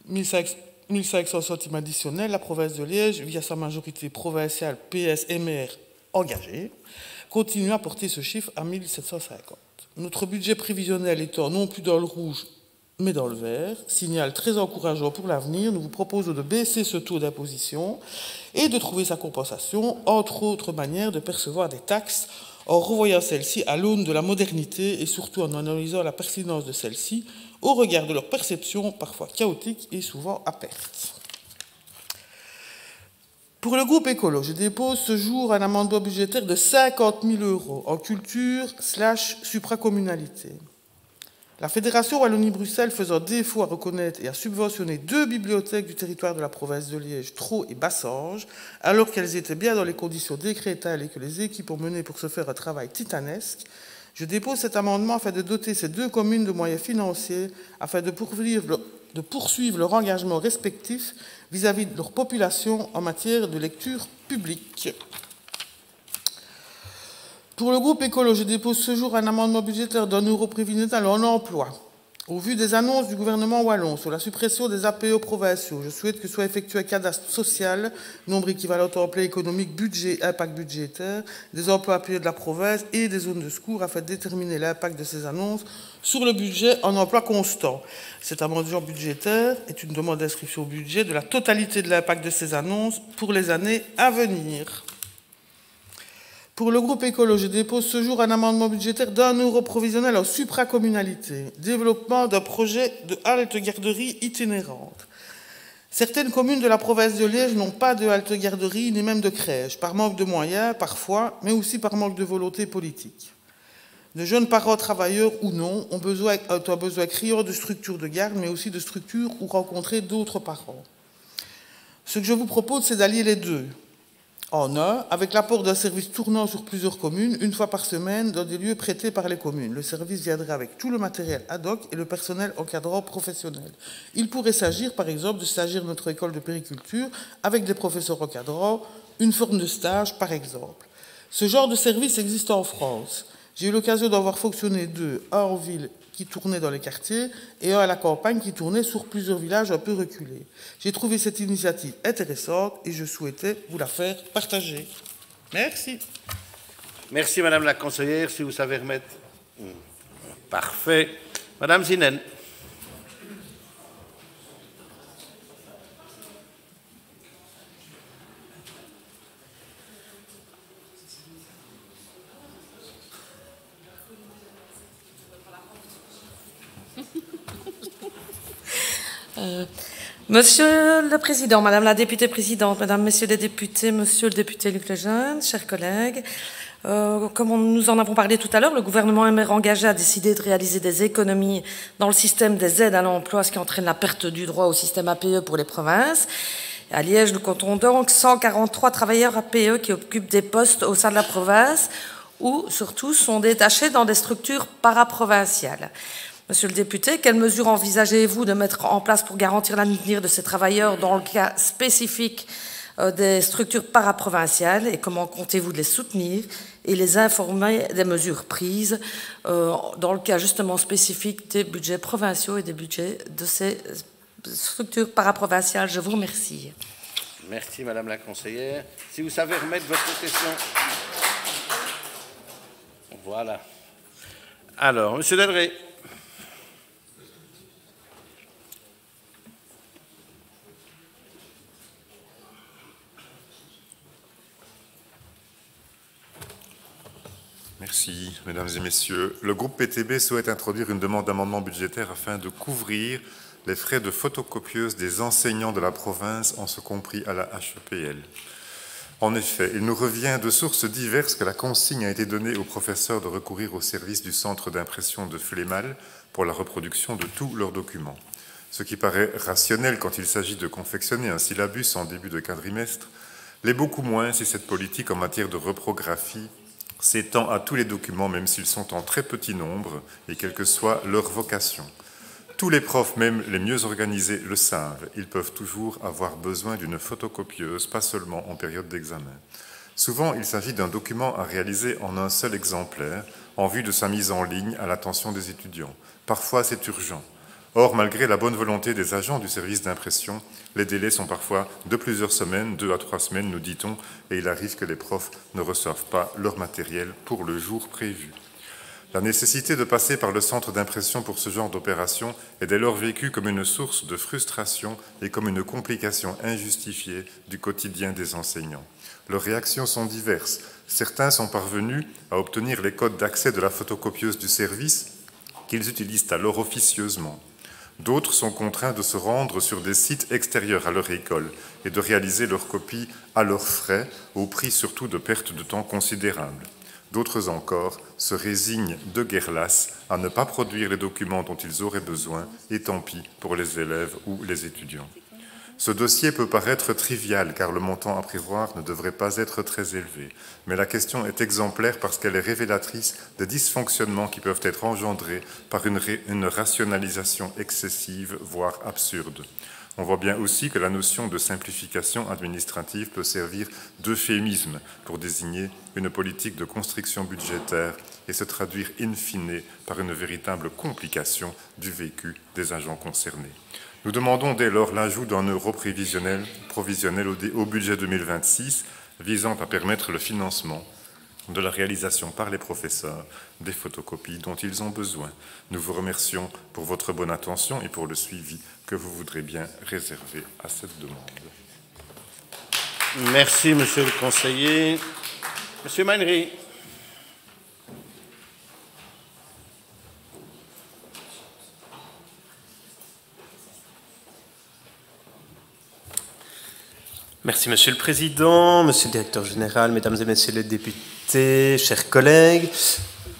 1500 centimes additionnels, la province de Liège, via sa majorité provinciale PS-MR engagée, continue à porter ce chiffre à 1750. Notre budget prévisionnel étant non plus dans le rouge, mais dans le vert, signal très encourageant pour l'avenir, nous vous proposons de baisser ce taux d'imposition et de trouver sa compensation, entre autres manières de percevoir des taxes, en revoyant celles-ci à l'aune de la modernité et surtout en analysant la pertinence de celles-ci au regard de leur perception, parfois chaotique et souvent à perte. Pour le groupe écolo, je dépose ce jour un amendement budgétaire de 50 000 € en culture/supracommunalité. La Fédération Wallonie-Bruxelles faisant défaut à reconnaître et à subventionner 2 bibliothèques du territoire de la province de Liège, Traux et Bassange, alors qu'elles étaient bien dans les conditions décrétales et que les équipes ont mené pour se faire un travail titanesque, je dépose cet amendement afin de doter ces 2 communes de moyens financiers afin de poursuivre leur engagement respectif vis-à-vis de leur population en matière de lecture publique. Pour le groupe écolo, je dépose ce jour un amendement budgétaire d'1 € prévisionnel en emploi. Au vu des annonces du gouvernement wallon sur la suppression des APE provinciaux, je souhaite que soit effectué un cadastre social, nombre équivalent temps plein économique, budget, impact budgétaire, des emplois appuyés de la province et des zones de secours afin de déterminer l'impact de ces annonces sur le budget en emploi constant. Cet amendement budgétaire est une demande d'inscription au budget de la totalité de l'impact de ces annonces pour les années à venir. Pour le groupe écolo, je dépose ce jour un amendement budgétaire d'1 € provisionnel en supracommunalité, développement d'un projet de halte-garderie itinérante. Certaines communes de la province de Liège n'ont pas de halte-garderie ni même de crèche, par manque de moyens parfois, mais aussi par manque de volonté politique. De jeunes parents travailleurs ou non ont un besoin criant de structures de garde, mais aussi de structures où rencontrer d'autres parents. Ce que je vous propose, c'est d'allier les deux. En un, avec l'apport d'un service tournant sur plusieurs communes, une fois par semaine, dans des lieux prêtés par les communes. Le service viendrait avec tout le matériel ad hoc et le personnel encadrant professionnel. Il pourrait s'agir, par exemple, de stagiaires de notre école de périculture avec des professeurs encadrants, une forme de stage, par exemple. Ce genre de service existe en France. J'ai eu l'occasion d'en voir fonctionner 2, un en ville qui tournait dans les quartiers et un à la campagne qui tournait sur plusieurs villages un peu reculés. J'ai trouvé cette initiative intéressante et je souhaitais vous la faire partager. Merci. Merci, Madame la conseillère. Si vous savez remettre... Parfait. Madame Zinen. Monsieur le Président, Madame la députée présidente, Mesdames, Messieurs les députés, Monsieur le député Luc Lejeune, chers collègues, comme nous en avons parlé tout à l'heure, le gouvernement MR engagé a décidé de réaliser des économies dans le système des aides à l'emploi, ce qui entraîne la perte du droit au système APE pour les provinces. À Liège, nous comptons donc 143 travailleurs APE qui occupent des postes au sein de la province ou, surtout, sont détachés dans des structures paraprovinciales. Monsieur le député, quelles mesures envisagez-vous de mettre en place pour garantir l'avenir de ces travailleurs dans le cas spécifique des structures paraprovinciales et comment comptez-vous les soutenir et les informer des mesures prises dans le cas justement spécifique des budgets provinciaux et des budgets de ces structures paraprovinciales? Je vous remercie. Merci, Madame la conseillère. Si vous savez remettre votre question... Voilà. Alors, Monsieur Delray. Merci, Mesdames et Messieurs. Le groupe PTB souhaite introduire une demande d'amendement budgétaire afin de couvrir les frais de photocopieuse des enseignants de la province, en ce compris à la HEPL. En effet, il nous revient de sources diverses que la consigne a été donnée aux professeurs de recourir au service du centre d'impression de Flémal pour la reproduction de tous leurs documents. Ce qui paraît rationnel quand il s'agit de confectionner un syllabus en début de quadrimestre, l'est beaucoup moins si cette politique en matière de reprographie s'étend à tous les documents, même s'ils sont en très petit nombre et quelle que soit leur vocation. Tous les profs, même les mieux organisés, le savent. Ils peuvent toujours avoir besoin d'une photocopieuse, pas seulement en période d'examen. Souvent, il s'agit d'un document à réaliser en un seul exemplaire, en vue de sa mise en ligne à l'attention des étudiants. Parfois, c'est urgent. Or, malgré la bonne volonté des agents du service d'impression, les délais sont parfois de plusieurs semaines, 2 à 3 semaines, nous dit-on, et il arrive que les profs ne reçoivent pas leur matériel pour le jour prévu. La nécessité de passer par le centre d'impression pour ce genre d'opération est dès lors vécue comme une source de frustration et comme une complication injustifiée du quotidien des enseignants. Leurs réactions sont diverses. Certains sont parvenus à obtenir les codes d'accès de la photocopieuse du service qu'ils utilisent alors officieusement. D'autres sont contraints de se rendre sur des sites extérieurs à leur école et de réaliser leurs copies à leurs frais, au prix surtout de pertes de temps considérables. D'autres encore se résignent de guerre lasse à ne pas produire les documents dont ils auraient besoin, et tant pis pour les élèves ou les étudiants. Ce dossier peut paraître trivial car le montant à prévoir ne devrait pas être très élevé, mais la question est exemplaire parce qu'elle est révélatrice des dysfonctionnements qui peuvent être engendrés par une rationalisation excessive, voire absurde. On voit bien aussi que la notion de simplification administrative peut servir d'euphémisme pour désigner une politique de constriction budgétaire et se traduire in fine par une véritable complication du vécu des agents concernés. Nous demandons dès lors l'ajout d'un euro provisionnel au budget 2026 visant à permettre le financement de la réalisation par les professeurs des photocopies dont ils ont besoin. Nous vous remercions pour votre bonne attention et pour le suivi que vous voudrez bien réserver à cette demande. Merci, Monsieur le conseiller. Monsieur Mainry. Merci, Monsieur le Président, Monsieur le Directeur Général, Mesdames et Messieurs les députés, chers collègues.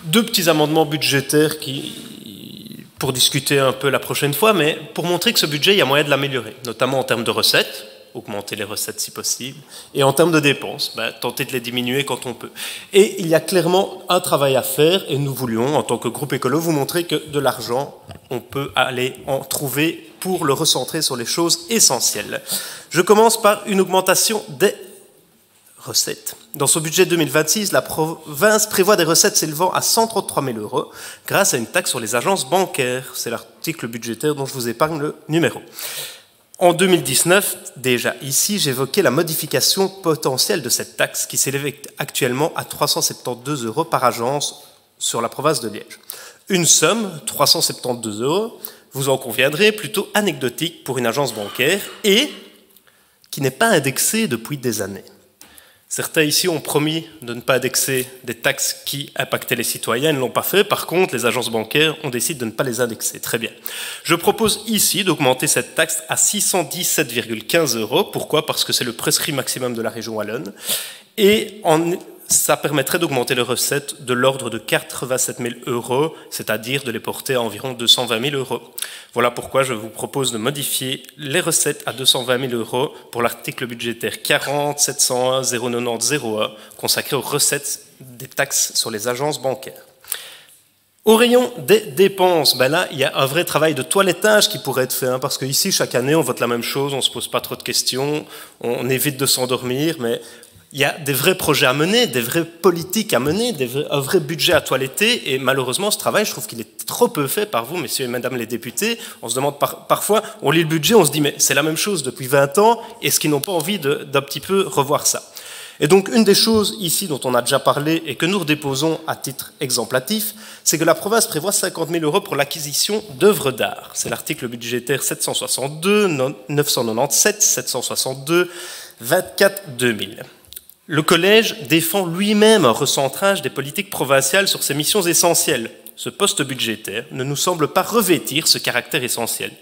2 petits amendements budgétaires pour discuter un peu la prochaine fois, mais pour montrer que ce budget, il y a moyen de l'améliorer, notamment en termes de recettes, augmenter les recettes si possible, et en termes de dépenses, tenter de les diminuer quand on peut. Et il y a clairement un travail à faire, et nous voulions, en tant que groupe écolo, vous montrer que de l'argent, on peut aller en trouver pour le recentrer sur les choses essentielles. Je commence par une augmentation des recettes. Dans son budget 2026, la province prévoit des recettes s'élevant à 133 000 € grâce à une taxe sur les agences bancaires. C'est l'article budgétaire dont je vous épargne le numéro. En 2019, déjà ici, j'évoquais la modification potentielle de cette taxe qui s'élève actuellement à 372 € par agence sur la province de Liège. Une somme, 372 €, vous en conviendrez, plutôt anecdotique pour une agence bancaire et qui n'est pas indexée depuis des années. Certains ici ont promis de ne pas indexer des taxes qui impactaient les citoyens, ils ne l'ont pas fait. Par contre, les agences bancaires ont décidé de ne pas les indexer. Très bien. Je propose ici d'augmenter cette taxe à 617,15 €. Pourquoi? Parce que c'est le prescrit maximum de la région wallonne. Et ça permettrait d'augmenter les recettes de l'ordre de 87 000 €, c'est-à-dire de les porter à environ 220 000 €. Voilà pourquoi je vous propose de modifier les recettes à 220 000 € pour l'article budgétaire 40 701 090 01 consacré aux recettes des taxes sur les agences bancaires. Au rayon des dépenses, là, il y a un vrai travail de toilettage qui pourrait être fait, parce qu'ici, chaque année, on vote la même chose, on ne se pose pas trop de questions, on évite de s'endormir, mais il y a des vrais projets à mener, des vraies politiques à mener, un vrai budget à toiletter, et malheureusement, ce travail, je trouve qu'il est trop peu fait par vous, messieurs et mesdames les députés. On se demande parfois, on lit le budget, on se dit, mais c'est la même chose depuis 20 ans, est-ce qu'ils n'ont pas envie d'un petit peu revoir ça? Et donc, une des choses ici dont on a déjà parlé et que nous redéposons à titre exemplatif, c'est que la province prévoit 50 000 € pour l'acquisition d'œuvres d'art. C'est l'article budgétaire 762, 997, 762, 24 2000. Le Collège défend lui-même un recentrage des politiques provinciales sur ses missions essentielles. Ce poste budgétaire ne nous semble pas revêtir ce caractère essentiel.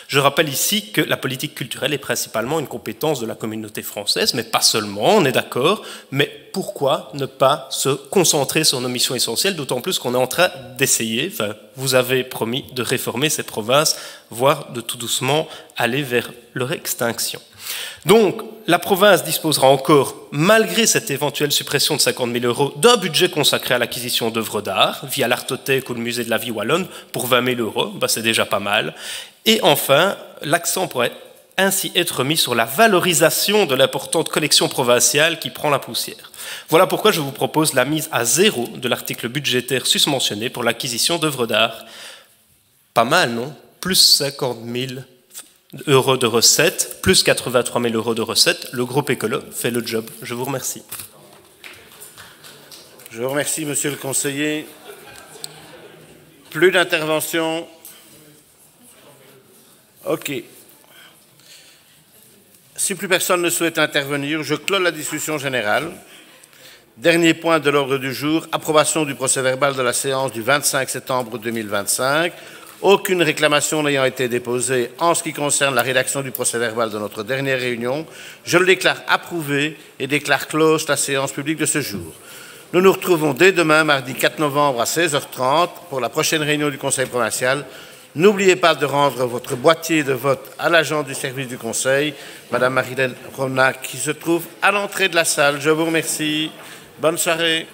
Je rappelle ici que la politique culturelle est principalement une compétence de la communauté française, mais pas seulement, on est d'accord, mais pourquoi ne pas se concentrer sur nos missions essentielles, d'autant plus qu'on est en train d'essayer, enfin, vous avez promis de réformer ces provinces, voire de tout doucement aller vers leur extinction. Donc, la province disposera encore, malgré cette éventuelle suppression de 50 000 €, d'un budget consacré à l'acquisition d'œuvres d'art, via l'Artothèque ou le Musée de la Vie wallonne, pour 20 000 €, ben, c'est déjà pas mal. Et enfin, l'accent pourrait ainsi être mis sur la valorisation de l'importante collection provinciale qui prend la poussière. Voilà pourquoi je vous propose la mise à zéro de l'article budgétaire susmentionné pour l'acquisition d'œuvres d'art. Pas mal, non? Plus 50 000 € de recettes, plus 83 000 € de recettes, le groupe écolo fait le job. Je vous remercie. Je vous remercie, monsieur le conseiller. Plus d'interventions? OK. Si plus personne ne souhaite intervenir, je clôt la discussion générale. Dernier point de l'ordre du jour, approbation du procès-verbal de la séance du 25 septembre 2025. Aucune réclamation n'ayant été déposée en ce qui concerne la rédaction du procès-verbal de notre dernière réunion, je le déclare approuvé et déclare close la séance publique de ce jour. Nous nous retrouvons dès demain, mardi 4 novembre à 16h30 pour la prochaine réunion du Conseil provincial. N'oubliez pas de rendre votre boîtier de vote à l'agent du service du Conseil, Madame Marilène Ronac, qui se trouve à l'entrée de la salle. Je vous remercie. Bonne soirée.